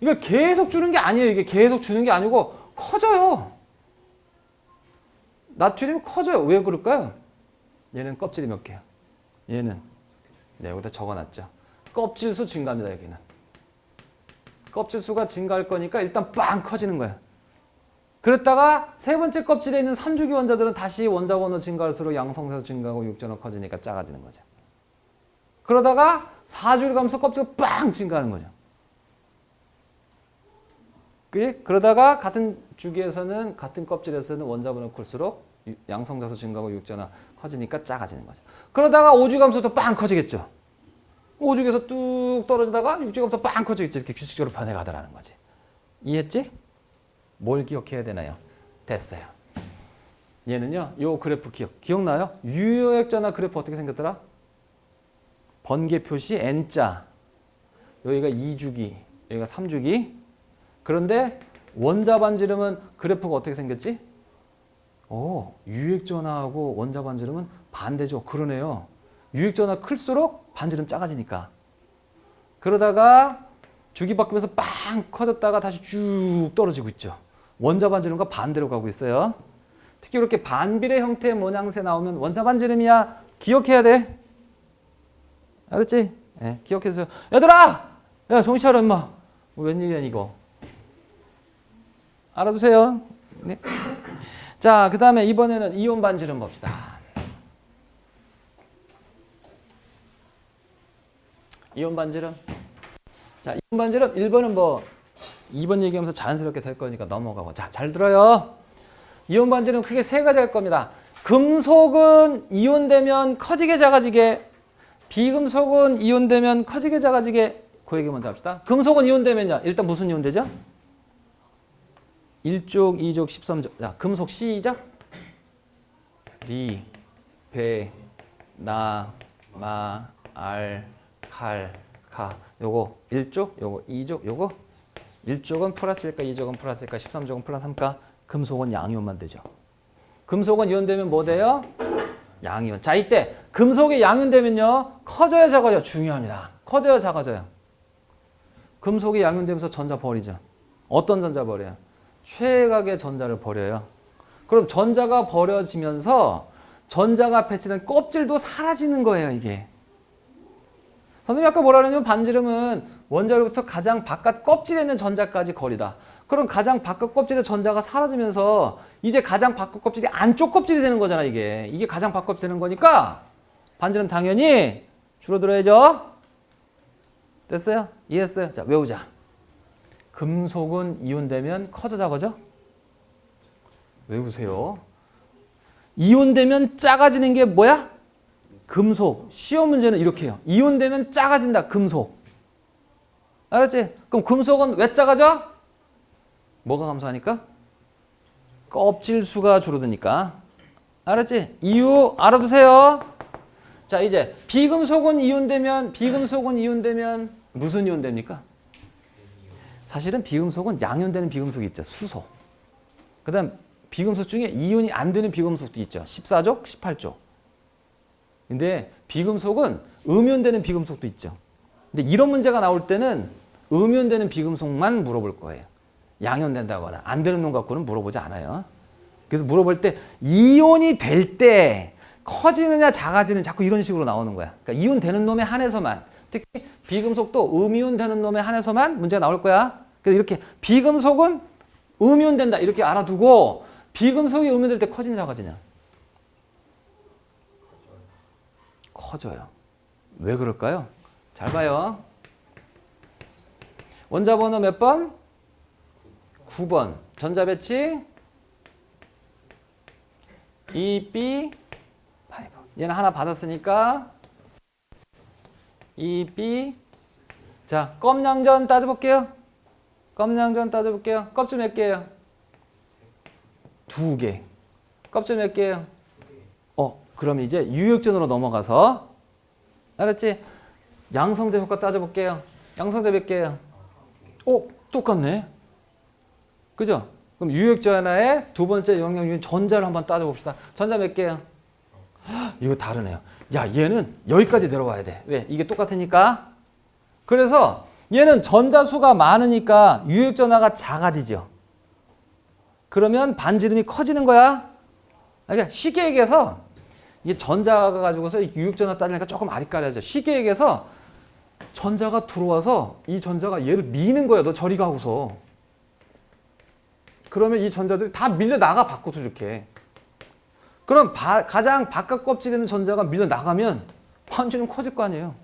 이거 계속 주는 게 아니에요. 이게 계속 주는 게 아니고 커져요. 나트륨이 커져요. 왜 그럴까요? 얘는 껍질이 몇 개야? 얘는 여기다 적어놨죠. 껍질수 증가합니다. 여기는 껍질수가 증가할 거니까 일단 빵 커지는 거야. 그랬다가 세 번째 껍질에 있는 3주기 원자들은 다시 원자 번호 증가할수록 양성자수 증가하고 유액전하 커지니까 작아지는 거죠. 그러다가 4주기 가면서 껍질이 빵 증가하는 거죠. 그러다가 같은 주기에서는 같은 껍질에서는 원자 번호 클수록 양성자수 증가하고 유액전하 커지니까 작아지는 거죠. 그러다가 5주기 가면서 또 빵 커지겠죠. 5주기에서 뚝 떨어지다가 6주기 가면서 빵 커지겠죠. 이렇게 규칙적으로 변해가더라는 거지. 이해했지? 뭘 기억해야 되나요? 됐어요. 얘는요, 요 그래프 기억나요? 유효액전하 그래프 어떻게 생겼더라? 번개 표시 N자. 여기가 2주기, 여기가 3주기. 그런데 원자 반지름은 그래프가 어떻게 생겼지? 유액전하하고 원자 반지름은 반대죠. 그러네요. 유액전하 클수록 반지름 작아지니까. 그러다가 주기 바뀌면서 빵 커졌다가 다시 쭉 떨어지고 있죠. 원자 반지름과 반대로 가고 있어요. 특히 이렇게 반비례 형태의 모양새 나오면 원자 반지름이야. 기억해야 돼. 알았지? 네, 기억해주세요. 얘들아! 야, 정신 차려, 임마. 웬일이야, 이거. 알아두세요. 네. 자, 그 다음에 이번에는 이온 반지름 봅시다. 이온 반지름. 자, 이온 반지름 1번은 뭐 2번 얘기하면서 자연스럽게 될 거니까 넘어가고. 자, 잘 들어요. 이온 반지름 크게 세 가지 할 겁니다. 금속은 이온되면 커지게 작아지게, 비금속은 이온되면 커지게 작아지게. 그 얘기 먼저 합시다. 금속은 이온되면요. 일단 무슨 이온 되죠? 1족, 2족, 13족. 자, 금속 시작. 리, 배, 나, 마, 알, 칼, 가. 요거 1족, 요거 2족, 요거 1족은 플러스일까, 2족은 플러스일까, 13족은 플러스 3일까? 금속은 양이온만 되죠. 금속은 이온되면 뭐 돼요? 양이온. 자, 이때 금속이 양이온되면요. 커져야 작아져요. 중요합니다. 커져야 작아져요. 금속이 양이온되면서 전자 버리죠. 어떤 전자 버려요? 최각의 전자를 버려요. 그럼 전자가 버려지면서 전자가 배치된 껍질도 사라지는 거예요, 이게. 선생님이 아까 뭐라 그랬냐면 반지름은 원자로부터 가장 바깥 껍질에 있는 전자까지 거리다. 그럼 가장 바깥 껍질의 전자가 사라지면서 이제 가장 바깥 껍질이 안쪽 껍질이 되는 거잖아, 이게. 이게 가장 바깥 되는 거니까 반지름 당연히 줄어들어야죠. 됐어요? 이해했어요? 자, 외우자. 금속은 이온되면 커져 작아져? 외우세요. 이온되면 작아지는 게 뭐야? 금속. 시험 문제는 이렇게 해요. 이온되면 작아진다. 금속. 알았지? 그럼 금속은 왜 작아져? 뭐가 감소하니까? 껍질 수가 줄어드니까. 알았지? 이유 알아두세요. 자, 이제 비금속은 이온되면 무슨 이온 됩니까? 사실은 비금속은 양이온되는 비금속이 있죠. 수소. 그다음 비금속 중에 이온이 안 되는 비금속도 있죠. 14족, 18족. 근데 비금속은 음이온되는 비금속도 있죠. 근데 이런 문제가 나올 때는 음이온되는 비금속만 물어볼 거예요. 양이온된다거나 안 되는 놈 갖고는 물어보지 않아요. 그래서 물어볼 때 이온이 될 때 커지느냐 작아지느냐 자꾸 이런 식으로 나오는 거야. 그러니까 이온 되는 놈에 한해서만, 특히 비금속도 음이온 되는 놈에 한해서만 문제가 나올 거야. 그래서 이렇게 비금속은 음이온 된다 이렇게 알아두고 비금속이 음이온 될 때 커지냐 작아지냐? 커져요. 왜 그럴까요? 잘 봐요. 원자 번호 몇 번? 9번. 전자 배치 2B 5. 얘는 하나 받았으니까 2B. 자, 껌양전 따져볼게요. 껍질 몇 개예요? 2개. 껍질 몇 개예요? 그럼 이제 유역전으로 넘어가서, 알았지? 양성제 효과 따져볼게요. 양성제 몇 개예요? 똑같네. 그죠? 그럼 유역전 하나에 두 번째 영역유인 전자를 한번 따져봅시다. 전자 몇 개예요? 이거 다르네요. 야, 얘는 여기까지 내려와야 돼. 왜? 이게 똑같으니까. 그래서 얘는 전자수가 많으니까 유역전화가 작아지죠. 그러면 반지름이 커지는 거야. 그러니까 쉽게 얘기해서 이게 전자가 가지고서 유역전화 따지니까 조금 아리까리하죠. 쉽게 얘기해서 전자가 들어와서 이 전자가 얘를 미는 거야. 너 저리 가고서. 그러면 이 전자들이 다 밀려나가 밖으로 이렇게. 그럼 가장 바깥 껍질에 있는 전자가 밀려나가면 반지름 커질 거 아니에요.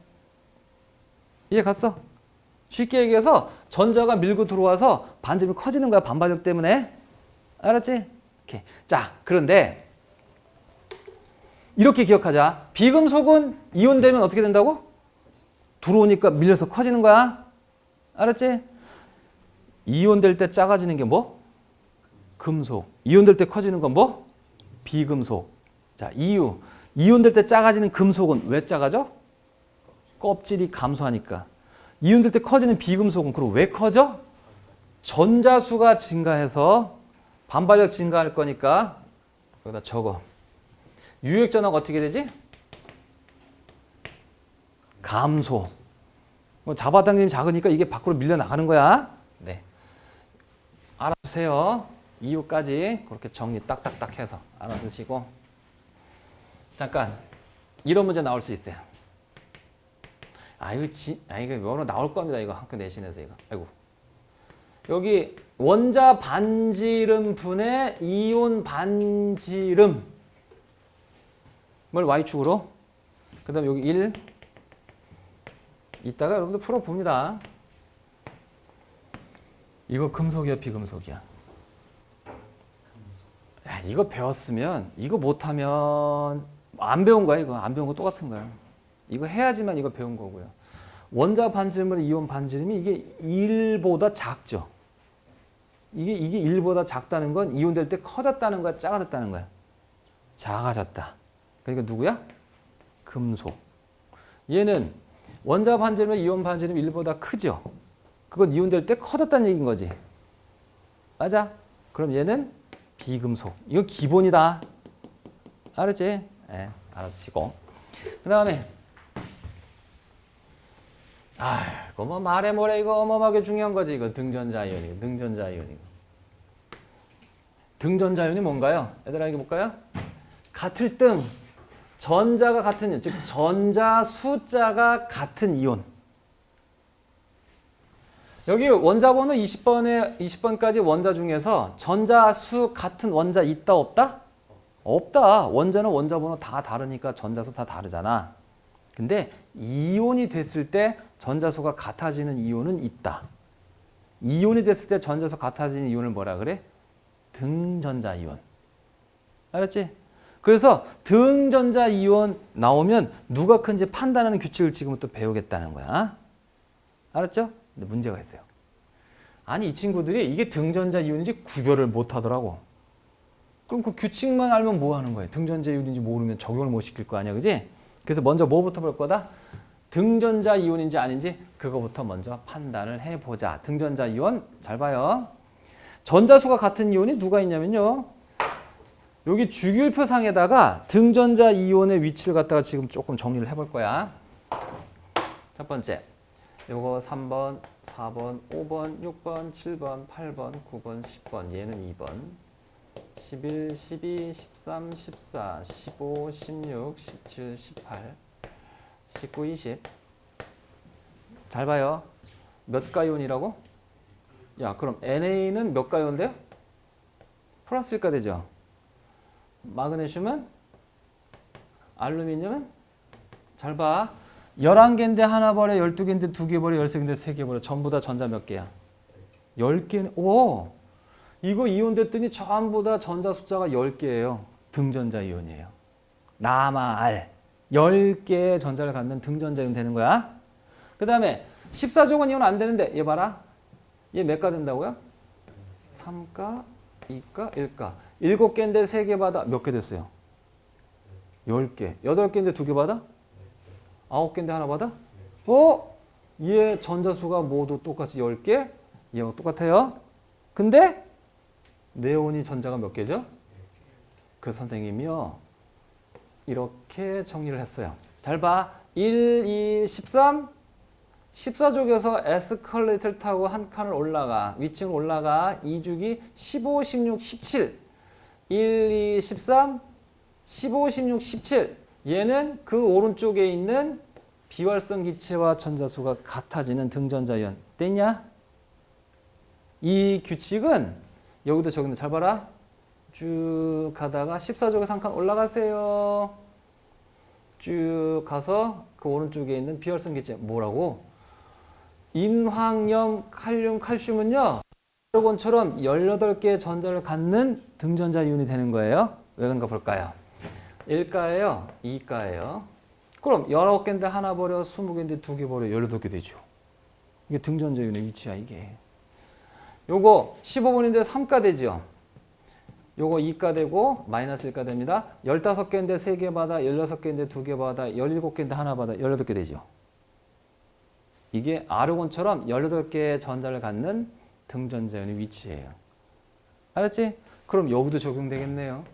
이해 갔어? 쉽게 얘기해서 전자가 밀고 들어와서 반지름이 커지는 거야. 반발력 때문에. 알았지? 오케이. 자, 그런데 이렇게 기억하자. 비금속은 이온되면 어떻게 된다고? 들어오니까 밀려서 커지는 거야. 알았지? 이온될 때 작아지는 게 뭐? 금속. 이온될 때 커지는 건 뭐? 비금속. 자, 이유. 이온될 때 작아지는 금속은 왜 작아져? 껍질이 감소하니까. 이온될 때 커지는 비금속은 그럼 왜 커져? 전자수가 증가해서 반발력 증가할 거니까 여기다 적어. 유역전화가 어떻게 되지? 감소. 잡아당김이 작으니까 이게 밖으로 밀려나가는 거야. 네. 알아두세요. 이유까지 그렇게 정리 딱딱딱 해서 알아두시고. 잠깐. 이런 문제 나올 수 있어요. 이거 뭐로 나올 겁니다. 이거 학교 내신에서 이거. 아이고. 여기 원자 반지름 분의 이온 반지름. 뭘 Y축으로. 그 다음에 여기 1. 이따가 여러분들 풀어봅니다. 이거 금속이야, 비금속이야? 야, 이거 배웠으면, 이거 못하면, 안 배운 거야, 이거. 안 배운 거 똑같은 거야. 이거 해야지만 이거 배운 거고요. 원자 반지름은 이온 반지름이 이게 1보다 작죠. 이게 1보다 작다는 건 이온될 때 커졌다는 거야, 작아졌다는 거야? 작아졌다. 그러니까 누구야? 금속. 얘는 원자 반지름은 이온 반지름 1보다 크죠. 그건 이온될 때 커졌다는 얘기인 거지. 맞아? 그럼 얘는 비금속. 이건 기본이다. 알았지? 네, 알아두시고. 그 다음에 이거 뭐 말해 뭐래 이거 어마어마하게 중요한 거지. 이거 등전자이온이고 등전자이온이고. 등전자이온이 뭔가요? 얘들아 이거 볼까요? 같을 등 전자가 같은 이온, 즉 전자 숫자가 같은 이온. 여기 원자 번호 20번까지 원자 중에서 전자 수 같은 원자 있다 없다? 없다. 원자는 원자 번호 다 다르니까 전자수 다 다르잖아. 근데 이온이 됐을 때 전자수가 같아지는 이온은 있다. 이온이 됐을 때 전자수 같아지는 이온을 뭐라 그래? 등전자 이온. 알았지? 그래서 등전자 이온 나오면 누가 큰지 판단하는 규칙을 지금부터 배우겠다는 거야. 알았죠? 근데 문제가 있어요. 아니 이 친구들이 이게 등전자 이온인지 구별을 못 하더라고. 그럼 그 규칙만 알면 뭐 하는 거예요? 등전자 이온인지 모르면 적용을 못 시킬 거 아니야, 그지? 그래서 먼저 뭐부터 볼 거다? 등전자 이온인지 아닌지 그거부터 먼저 판단을 해보자. 등전자 이온 잘 봐요. 전자수가 같은 이온이 누가 있냐면요. 여기 주기율표상에다가 등전자 이온의 위치를 갖다가 지금 조금 정리를 해볼 거야. 첫 번째, 요거 3번, 4번, 5번, 6번, 7번, 8번, 9번, 10번, 얘는 2번. 11, 12, 13, 14, 15, 16, 17, 18, 19, 20. 잘 봐요. 몇 가이온이라고? 야, 그럼 NA는 몇 가이온돼요? 플러스 1가 되죠. 마그네슘은? 알루미늄은? 잘 봐. 11개인데 하나 버려, 12개인데 2개 버려, 13개인데 3개 버려. 전부 다 전자 몇 개야? 10개는, 오! 이거 이온 됐더니 전부 다 전자 숫자가 10개예요. 등전자 이온이에요. 남아알. 10개의 전자를 갖는 등전자 이온 되는 거야. 그 다음에 14조건 이온 안 되는데 얘 봐라. 얘 몇 가 된다고요? 3가, 2가, 1가. 7개인데 3개 받아. 몇 개 됐어요? 10개. 8개인데 2개 받아? 9개인데 하나 받아? 얘 전자수가 모두 똑같이 10개? 얘가 똑같아요. 근데 네온이 전자가 몇 개죠? 그래서 선생님이요. 이렇게 정리를 했어요. 잘 봐. 1, 2, 13. 14족에서 에스컬레이터를 타고 한 칸을 올라가. 위층을 올라가. 2주기 15, 16, 17. 1, 2, 13. 15, 16, 17. 얘는 그 오른쪽에 있는 비활성 기체와 전자수가 같아지는 등전자 이온. 됐냐? 이 규칙은 여기도 적용돼. 잘 봐라. 쭉 가다가 14족에서 한 칸 올라가세요. 쭉 가서 그 오른쪽에 있는 비활성 기체 뭐라고? 인황염, 칼륨, 칼슘은요. 아르곤처럼 18개의 전자를 갖는 등전자 이온이 되는 거예요. 왜 그런가 볼까요? 1가예요? 2가예요? 그럼 19개인데 하나 버려, 20개인데 2개 버려, 18개 되죠. 이게 등전자 이온의 위치야, 이게. 요거 15번인데 3가 되죠. 요거 2가 되고 마이너스 1가 됩니다. 15개인데 3개 받아, 16개인데 2개 받아, 17개인데 하나 받아, 18개 되죠. 이게 아르곤처럼 18개의 전자를 갖는 등전자연의 위치예요. 알았지? 그럼 여기도 적용되겠네요.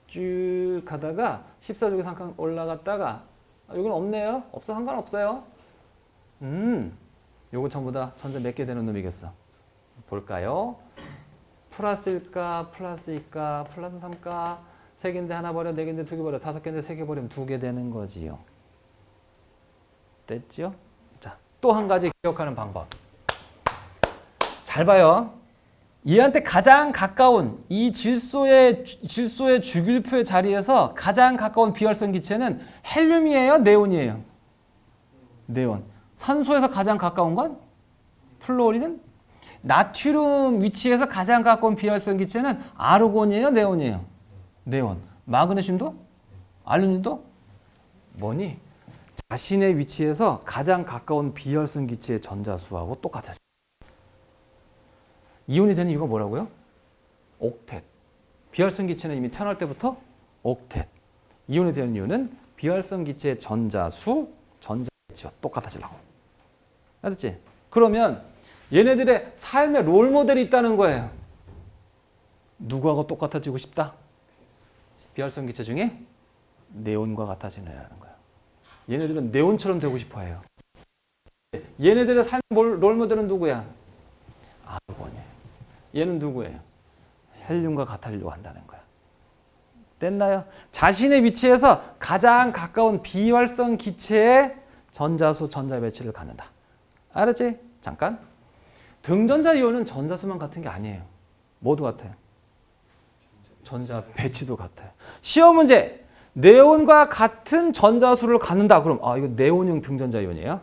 쭉 가다가 14족에서 한 칸 올라갔다가 여기는 없네요. 없어 상관없어요. 요거 전부 다 전자 몇 개 되는 놈이겠어. 볼까요? 플러스 1가, 플러스 2가, 플러스 3가, 3개인데 하나 버려, 4개인데 2개 버려, 5개인데 3개 버리면 2개 되는 거지요. 됐죠? 자, 또 한 가지 기억하는 방법. 잘 봐요. 얘한테 가장 가까운 이 질소의 주기율표의 자리에서 가장 가까운 비활성 기체는 헬륨이에요? 네온이에요? 네온. 산소에서 가장 가까운 건 플루오린은? 나트륨 위치에서 가장 가까운 비활성 기체는 아르곤이에요? 네온이에요? 네온. 마그네슘도? 알루미늄도? 뭐니? 자신의 위치에서 가장 가까운 비활성 기체의 전자수하고 똑같아요. 이온이 되는 이유가 뭐라고요? 옥텟. 비활성 기체는 이미 태어날 때부터 옥텟. 이온이 되는 이유는 비활성 기체의 전자수, 전자 배치와 똑같아지려고. 알았지? 그러면 얘네들의 삶의 롤모델이 있다는 거예요. 누구하고 똑같아지고 싶다? 비활성 기체 중에 네온과 같아지는 애라는 거예요. 얘네들은 네온처럼 되고 싶어 해요. 얘네들의 삶의 롤모델은 누구야? 아르곤이에요. 얘는 누구예요? 헬륨과 같으려고 한다는 거야. 됐나요? 자신의 위치에서 가장 가까운 비활성 기체의 전자수, 전자 배치를 갖는다. 알았지? 잠깐. 등전자 이온은 전자수만 같은 게 아니에요. 모두 같아요. 전자 배치도 같아요. 시험 문제. 네온과 같은 전자수를 갖는다. 그럼 이거 네온형 등전자 이온이에요.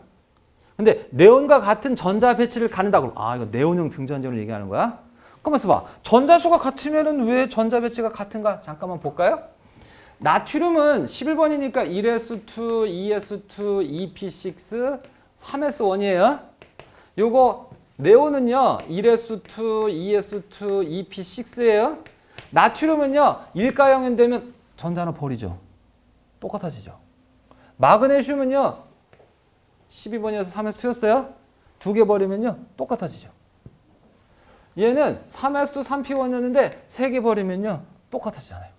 근데 네온과 같은 전자 배치를 갖는다. 그럼 이거 네온형 등전자 이온을 얘기하는 거야. 가만있어 봐. 전자수가 같으면은 왜 전자 배치가 같은가? 잠깐만 볼까요? 나트륨은 11번이니까 1s2, 2s2, 2p6, 3s1이에요. 요거 네온은요 1s2, 2s2, 2p6예요. 나트륨은요, 일가형이 되면 전자는 버리죠. 똑같아지죠. 마그네슘은요, 12번이어서 3에서 2였어요. 2개 버리면요, 똑같아지죠. 얘는 3에서도 3P1이었는데 3개 버리면요, 똑같아지잖아요.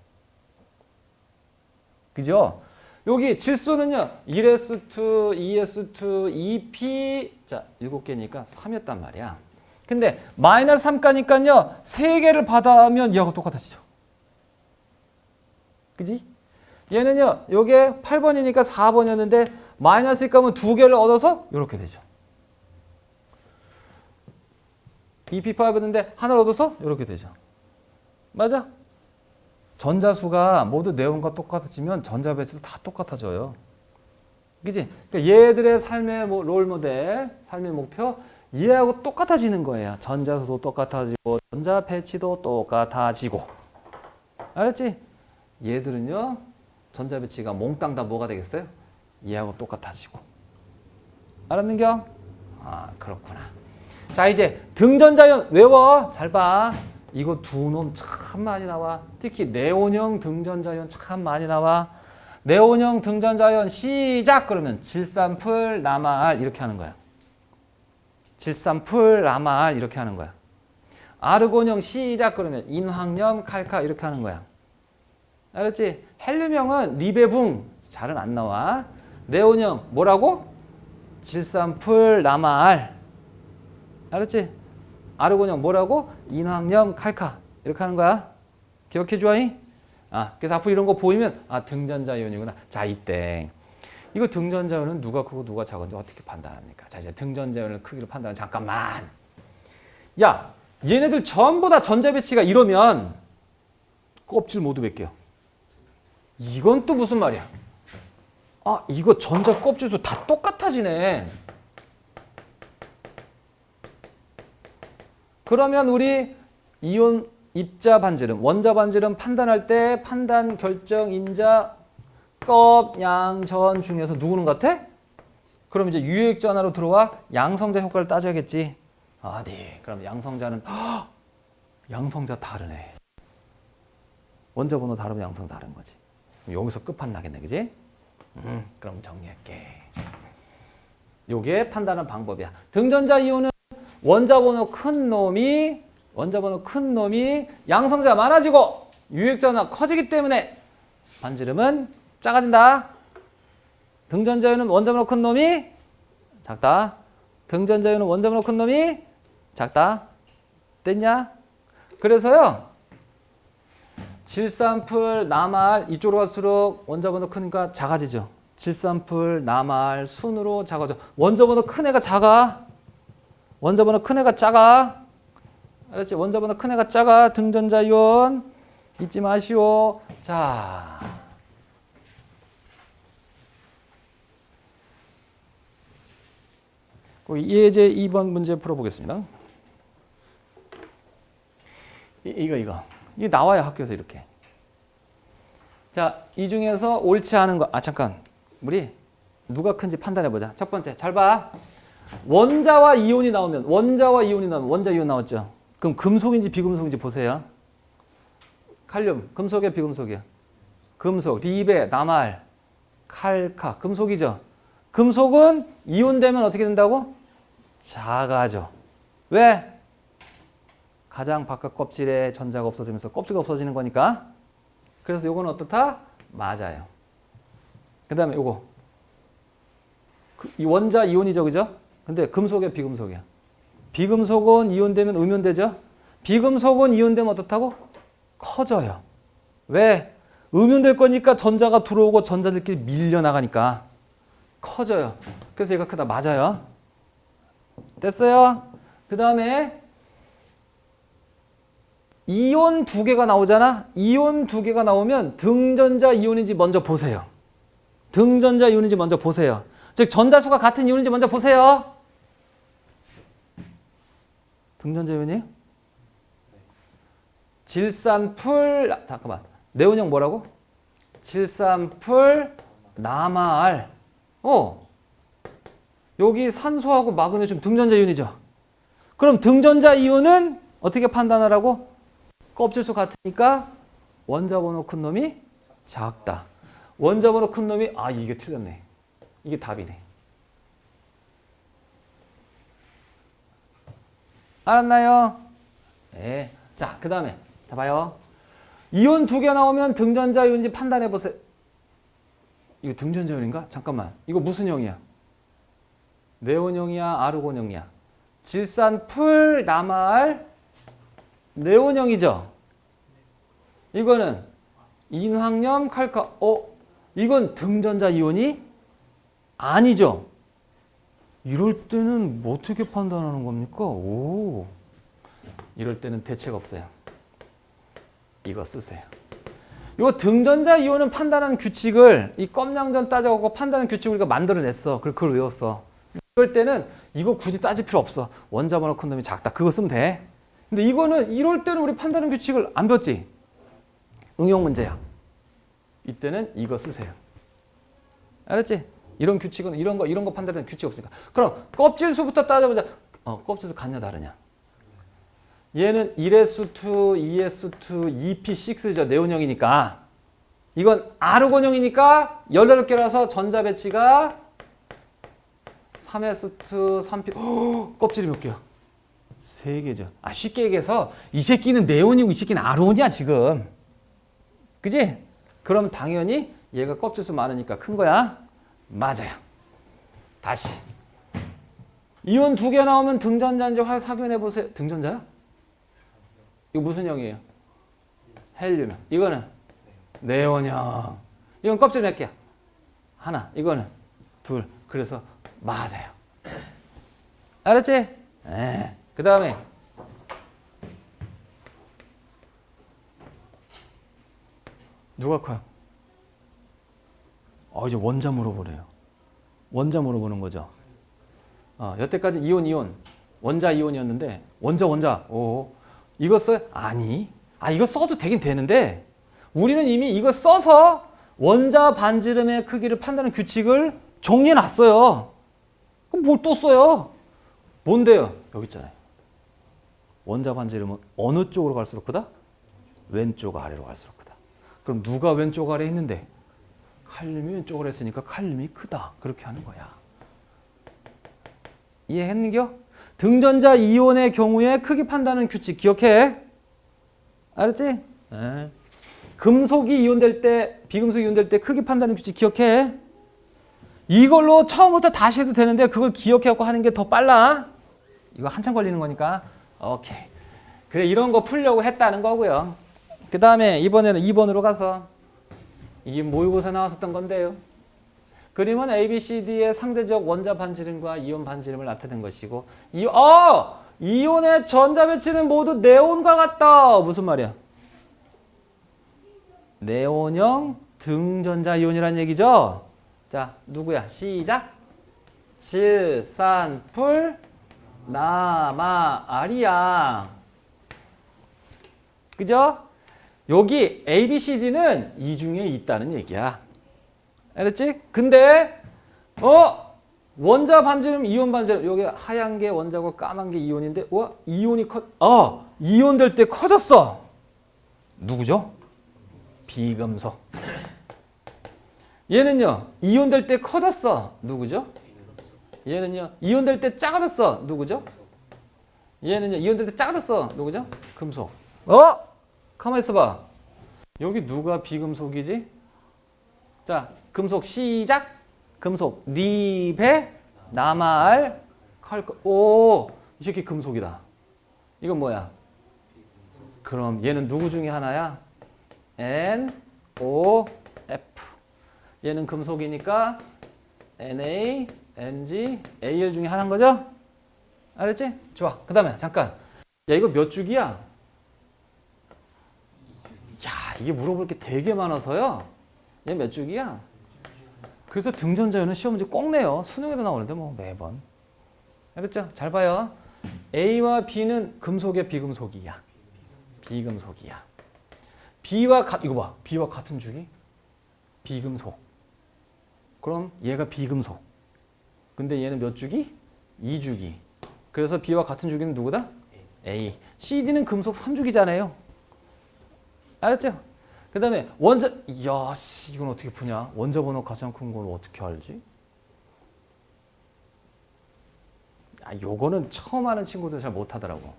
그죠? 여기 질소는요, 1S2, 2S2, 2P, 자, 7개니까 3이었단 말이야. 근데 마이너스 3가니까요, 3개를 받아면 얘하고 똑같아지죠. 그지? 얘는요, 요게 8번이니까 4번이었는데, 마이너스 1가면 2개를 얻어서 이렇게 되죠. 2P5였는데 하나를 얻어서 이렇게 되죠. 맞아? 전자수가 모두 네온과 똑같아지면 전자 배치도 다 똑같아져요. 그지? 그러니까 얘들의 삶의 롤모델, 삶의 목표, 얘하고 똑같아지는 거예요. 전자수도 똑같아지고, 전자 배치도 똑같아지고. 알았지? 얘들은요, 전자 배치가 몽땅 다 뭐가 되겠어요? 얘하고 똑같아지고. 알았는겨? 아, 그렇구나. 자, 이제 등전자연 외워. 잘 봐. 이거 두 놈 참 많이 나와. 특히 네온형 등전자연 참 많이 나와. 네온형 등전자연 시작 그러면 질산풀 남아알 이렇게 하는 거야. 질산풀 남아알 이렇게 하는 거야. 아르곤형 시작 그러면 인황염 칼카 이렇게 하는 거야. 알았지? 헬륨형은 리베붕 잘은 안 나와. 네온형 뭐라고? 질산풀 남아알. 알았지? 아르곤형 뭐라고? 인황염 칼카 이렇게 하는 거야. 기억해 주아이? 아, 그래서 앞으로 이런 거 보이면 아, 등전자이온이구나. 자, 이때 이거 등전자이온은 누가 크고 누가 작은지 어떻게 판단합니까? 자, 이제 등전자이온을 크기로 판단은 잠깐만. 야, 얘네들 전부 다 전자 배치가 이러면 껍질 모두 벗겨. 이건 또 무슨 말이야? 아, 이거 전자 껍질도 다 똑같아지네. 그러면 우리 이온 입자 반지름, 원자 반지름 판단할 때 판단 결정 인자 껍, 양, 전 중에서 누구는 같아? 그럼 이제 유효액전화로 들어와 양성자 효과를 따져야겠지. 아, 네. 그럼 양성자는 양성자 다르네. 원자 번호 다르면 양성 다른 거지. 여기서 끝판 나겠네, 그지? 그럼 정리할게. 요게 판단하는 방법이야. 등전자 이온은 원자 번호 큰 놈이 양성자 많아지고 유효액전화 커지기 때문에 반지름은 작아진다. 등전자이온은 원자 번호 큰 놈이 작다. 등전자이온은 원자 번호 큰 놈이 작다. 됐냐? 그래서요. 질산풀, 남알 이쪽으로 갈수록 원자 번호 크니까 작아지죠. 질산풀, 남알 순으로 작아져. 원자 번호 큰 애가 작아. 원자 번호 큰 애가 작아. 알았지? 원자 번호 큰 애가 작아. 등전자이온 잊지 마시오. 자, 예제 2번 문제 풀어보겠습니다. 이거 나와요, 학교에서 이렇게. 자, 이 중에서 옳지 않은 거. 아, 잠깐. 우리 누가 큰지 판단해보자. 첫 번째, 잘 봐. 원자와 이온이 나오면 원자 이온 나왔죠. 그럼 금속인지 비금속인지 보세요. 칼륨, 금속이야 비금속이야? 금속, 리베, 나말, 칼카, 금속이죠. 금속은 이온되면 어떻게 된다고? 작아져. 왜? 가장 바깥 껍질에 전자가 없어지면서 껍질이 없어지는 거니까. 그래서 요건 어떻다? 맞아요. 그 다음에 요거. 이 원자 이온이죠, 그죠? 근데 금속이야 비금속이야? 비금속은 이온되면 음연되죠? 비금속은 이온되면 어떻다고? 커져요. 왜? 음연될 거니까 전자가 들어오고 전자들끼리 밀려나가니까 커져요. 그래서 얘가 크다. 맞아요. 됐어요? 그 다음에 이온 두 개가 나오잖아. 이온 두 개가 나오면 등전자 이온인지 먼저 보세요. 등전자 이온인지 먼저 보세요. 즉 전자수가 같은 이온인지 먼저 보세요. 등전자 이온이에요? 질산풀, 잠깐만. 네온형 뭐라고? 질산풀 남아알. 여기 산소하고 마그네슘 등전자 이온이죠. 그럼 등전자 이온은 어떻게 판단하라고? 껍질수 같으니까 원자번호 큰 놈이 작다. 원자번호 큰 놈이 이게 틀렸네. 이게 답이네. 알았나요? 네. 자, 그 다음에 자 봐요. 이온 2개 나오면 등전자 이온인지 판단해 보세요. 이거 등전자 이온인가? 잠깐만. 이거 무슨 형이야? 네온형이야? 아르곤형이야? 질산풀 남아알 네온형이죠? 이거는 인황염 칼카. 이건 등전자 이온이 아니죠? 이럴 때는 뭐 어떻게 판단하는 겁니까? 이럴 때는 대책 없어요. 이거 쓰세요. 이거 등전자 이온은 판단하는 규칙을 이 껌양전 따져갖고 판단하는 규칙을 우리가 만들어냈어. 그걸 외웠어. 이럴 때는 이거 굳이 따질 필요 없어. 원자번호 큰 놈이 작다. 그거 쓰면 돼. 근데 이거는 이럴 때는 우리 판단하는 규칙을 안 배웠지? 응용 문제야. 이때는 이거 쓰세요. 알았지? 이런 규칙은 이런 거 판단하는 규칙 없으니까. 그럼 껍질수부터 따져보자. 껍질수 같냐 다르냐? 얘는 1s2, 2s2, 2p6죠. 네온형이니까. 이건 아르곤형이니까 18개라서 전자 배치가 3s2, 3p. 껍질이 몇 개야? 3개죠. 쉽게 얘기해서 이 새끼는 네온이고 이 새끼는 아르곤이야 지금. 그지? 그럼 당연히 얘가 껍질수 많으니까 큰 거야. 맞아요. 다시. 이온 2개 나오면 등전자인지 확인해 보세요. 등전자야? 이거 무슨 형이에요? 헬륨. 이거는 네온형. 이건 껍질 몇 개야? 하나. 이거는 둘. 그래서 맞아요. 알았지? 네. 그 다음에 누가 커요? 이제 원자 물어보래요. 원자 물어보는 거죠. 여태까지 이온. 원자 이온이었는데 원자. 이거 써요? 아니. 이거 써도 되긴 되는데 우리는 이미 이거 써서 원자 반지름의 크기를 판단하는 규칙을 정리해 놨어요. 그럼 뭘 또 써요? 뭔데요? 여기 있잖아요. 원자 반지름은 어느 쪽으로 갈수록 크다? 왼쪽 아래로 갈수록 크다. 그럼 누가 왼쪽 아래 있는데? 칼륨이 왼쪽으로 했으니까 칼륨이 크다. 그렇게 하는 거야. 이해했는겨? 등전자 이온의 경우에 크기 판단하는 규칙 기억해. 알았지? 네. 금속이 이온될 때, 비금속이 이온될 때 크기 판단하는 규칙 기억해. 이걸로 처음부터 다시 해도 되는데 그걸 기억해갖고 하는 게 더 빨라. 이거 한참 걸리는 거니까. 오케이. 그래, 이런 거 풀려고 했다는 거고요. 그 다음에 이번에는 2번으로 가서 이게 모의고사 나왔었던 건데요. 그림은 ABCD의 상대적 원자 반지름과 이온 반지름을 나타낸 것이고 이온의 전자 배치는 모두 네온과 같다. 무슨 말이야? 네온형 등전자 이온이라는 얘기죠. 자, 누구야? 시작. 질산풀 남아알이야. 그죠? 여기 ABCD는 이 중에 있다는 얘기야. 알았지? 근데 원자 반지름, 이온 반지름. 여기 하얀 게 원자고 까만 게 이온인데 이온이 이온 될 때 커졌어. 누구죠? 비금속. 얘는요. 이온 될 때 커졌어. 누구죠? 얘는요. 이온 될 때 작아졌어. 누구죠? 얘는요. 이온 될 때 작아졌어. 누구죠? 금속. 가만히 있어봐. 여기 누가 비금속이지? 자, 금속 시작. 금속 니베 남아알 칼. 이 새끼 금속이다. 이건 뭐야? 그럼 얘는 누구 중에 하나야? NOF. 얘는 금속이니까 Na, Mg, Al 중에 하나인 거죠? 알았지? 좋아. 그 다음에 잠깐. 야, 이거 몇 주기야? 이게 물어볼 게 되게 많아서요. 얘 몇 주기야? 그래서 등전자연은 시험 문제 꼭 내요. 수능에도 나오는데 뭐 매번. 알겠죠? 잘 봐요. A와 B는 금속이야, 비금속이야? 비금속이야. 이거 봐. B와 같은 주기? 비금속. 그럼 얘가 비금속. 근데 얘는 몇 주기? 2주기. 그래서 B와 같은 주기는 누구다? A. CD는 금속 3주기잖아요. 알았죠? 그 다음에 원자, 이야, 이건 어떻게 푸냐? 원자 번호 가장 큰 걸 어떻게 알지? 아, 요거는 처음 하는 친구들 잘 못하더라고.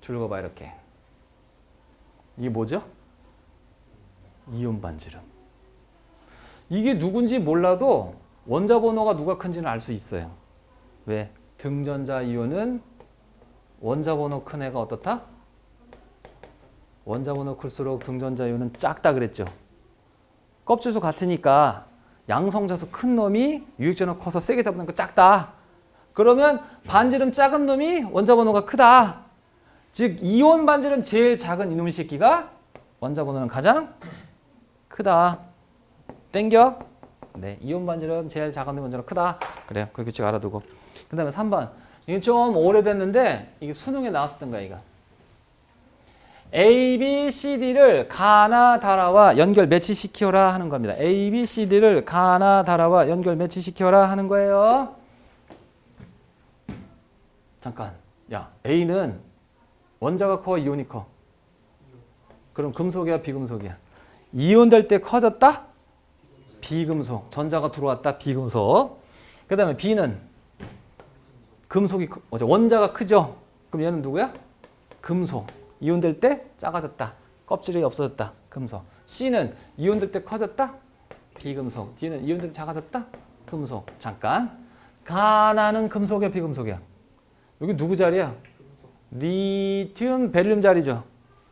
줄 그어봐, 이렇게. 이게 뭐죠? 이온 반지름. 이게 누군지 몰라도 원자 번호가 누가 큰지는 알 수 있어요. 왜? 등전자 이온은 원자 번호 큰 애가 어떻다? 원자 번호 클수록 등전자 이온은 작다 그랬죠. 껍질수 같으니까 양성자수 큰 놈이 유익전압 커서 세게 잡는 거 작다. 그러면 반지름 작은 놈이 원자 번호가 크다. 즉 이온 반지름 제일 작은 이놈의 새끼가 원자 번호는 가장 크다. 땡겨? 네, 이온 반지름 제일 작은 놈이 원자는 크다. 그래요. 그 규칙 알아두고. 그 다음에 3번. 이게 좀 오래됐는데 이게 수능에 나왔었던 거야, 이거. A, B, C, D를 가나 다라와 연결 매치시켜라 하는 겁니다. A, B, C, D를 가나 다라와 연결 매치시켜라 하는 거예요. 잠깐. 야, A는 원자가 커, 이온이 커? 그럼 금속이야, 비금속이야? 이온 될 때 커졌다? 비금속. 전자가 들어왔다, 비금속. 그 다음에 B는 금속이 원자가 크죠? 그럼 얘는 누구야? 금속. 이온 될 때 작아졌다. 껍질이 없어졌다. 금속. C는 이온 될 때 커졌다? 비금속. D는 이온 될 때 작아졌다? 금속. 잠깐. 가나는 금속이야, 비금속이야? 여기 누구 자리야? 리튬, 베릴륨 자리죠.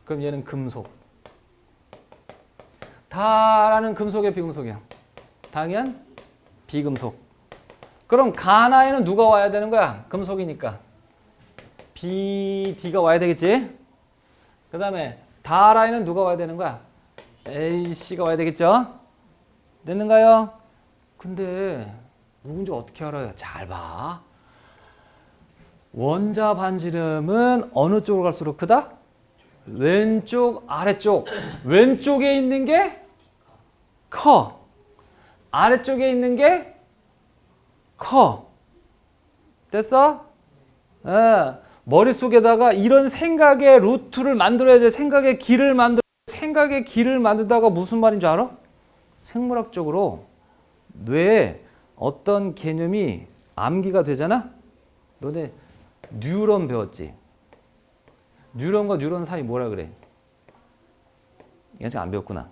그럼 얘는 금속. 다라는 금속이야, 비금속이야? 당연 비금속. 그럼 가나에는 누가 와야 되는 거야? 금속이니까. B, D가 와야 되겠지? 그 다음에 다라에는 누가 와야 되는 거야? A, C가 와야 되겠죠? 됐는가요? 근데 누군지 어떻게 알아요? 잘 봐. 원자 반지름은 어느 쪽으로 갈수록 크다? 왼쪽, 아래쪽. 왼쪽에 있는 게 커. 아래쪽에 있는 게 커. 됐어? 머릿속에다가 이런 생각의 루트를 만들어야 돼. 생각의 길을 만들다가 무슨 말인 줄 알아? 생물학적으로 뇌에 어떤 개념이 암기가 되잖아? 너네 뉴런 배웠지? 뉴런과 뉴런 사이 뭐라 그래? 이거 아직 안 배웠구나.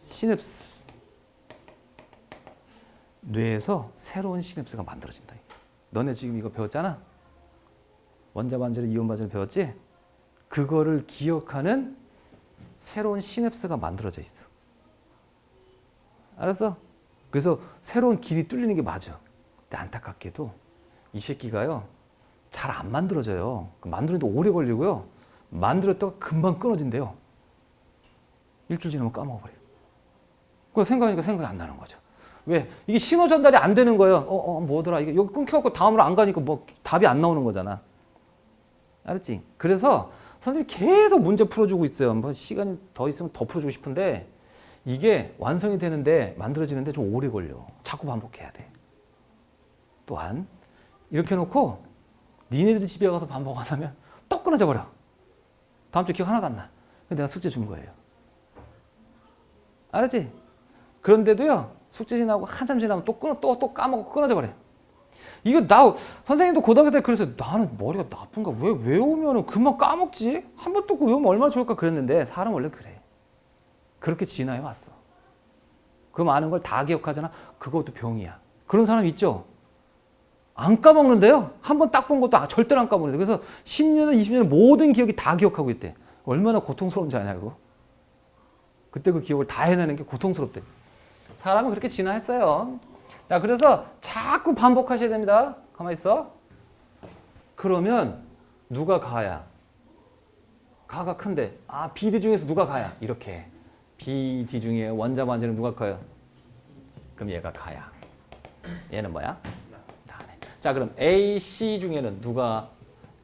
시냅스. 뇌에서 새로운 시냅스가 만들어진다. 너네 지금 이거 배웠잖아? 원자 반지름, 이온 반지름 배웠지? 그거를 기억하는 새로운 시냅스가 만들어져 있어. 알았어? 그래서 새로운 길이 뚫리는 게 맞아. 근데 안타깝게도 이 새끼가요, 잘 안 만들어져요. 만드는데 오래 걸리고요. 만들었다가 금방 끊어진대요. 일주일 지나면 까먹어버려요. 그거 생각하니까 생각이 안 나는 거죠. 왜? 이게 신호 전달이 안 되는 거예요. 뭐더라? 이게 여기 끊겨갖고 다음으로 안 가니까 뭐 답이 안 나오는 거잖아. 알았지? 그래서 선생님이 계속 문제 풀어주고 있어요. 뭐 시간이 더 있으면 더 풀어주고 싶은데 이게 완성이 되는데 만들어지는데 좀 오래 걸려. 자꾸 반복해야 돼. 또한 이렇게 해놓고 니네들이 집에 가서 반복 안 하면 또 끊어져 버려. 다음 주 기억 하나도 안 나. 근데 내가 숙제 준 거예요. 알았지? 그런데도요, 숙제 지나고 한참 지나면 또 까먹고 끊어져 버려. 이거 선생님도 고등학교 때 그래서 나는 머리가 나쁜가? 왜 외우면은 금방 까먹지? 한 번 또 외우면 얼마나 좋을까 그랬는데 사람 원래 그래. 그렇게 진화해 왔어. 그 많은 걸 다 기억하잖아. 그것도 병이야. 그런 사람 있죠? 안 까먹는데요. 한 번 딱 본 것도 절대로 안 까먹는데. 그래서 10년은 20년은 모든 기억이 다 기억하고 있대. 얼마나 고통스러운지 아냐고. 그때 그 기억을 다 해내는 게 고통스럽대. 사람은 그렇게 진화했어요. 자, 그래서 자꾸 반복하셔야 됩니다. 가만히 있어. 그러면 누가 가야? 가가 큰데. BD 중에서 누가 가야? 이렇게. BD 중에 원자 반지름 누가 커요? 그럼 얘가 가야. 얘는 뭐야? 나네. 자, 그럼 AC 중에는 누가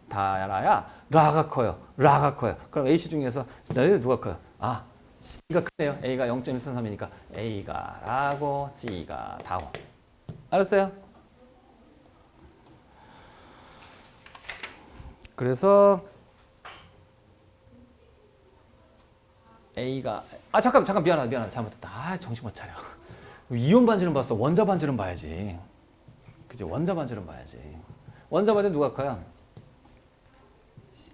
다라야? 라가 커요. 라가 커요. 그럼 AC 중에서 너희들 누가 커요? C가 크네요. A가 0.133이니까 A가 라고 C가 다고. 알았어요? 그래서 A가 잠깐 미안하다 잘못했다. 정신 못 차려. 이온 반지름 봤어. 원자 반지름 봐야지. 그지? 원자 반지름 봐야지. 원자 반지름 누가 커요?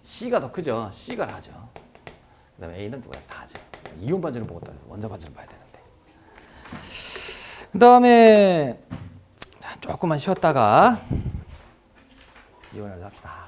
C가 더 크죠. C가 나죠. 그다음에 A는 누가 다 하죠. 이온 반지름 보고 따라서 원자 반지름 봐야 되는데. 그다음에 자, 조금만 쉬었다가 이온을 합시다.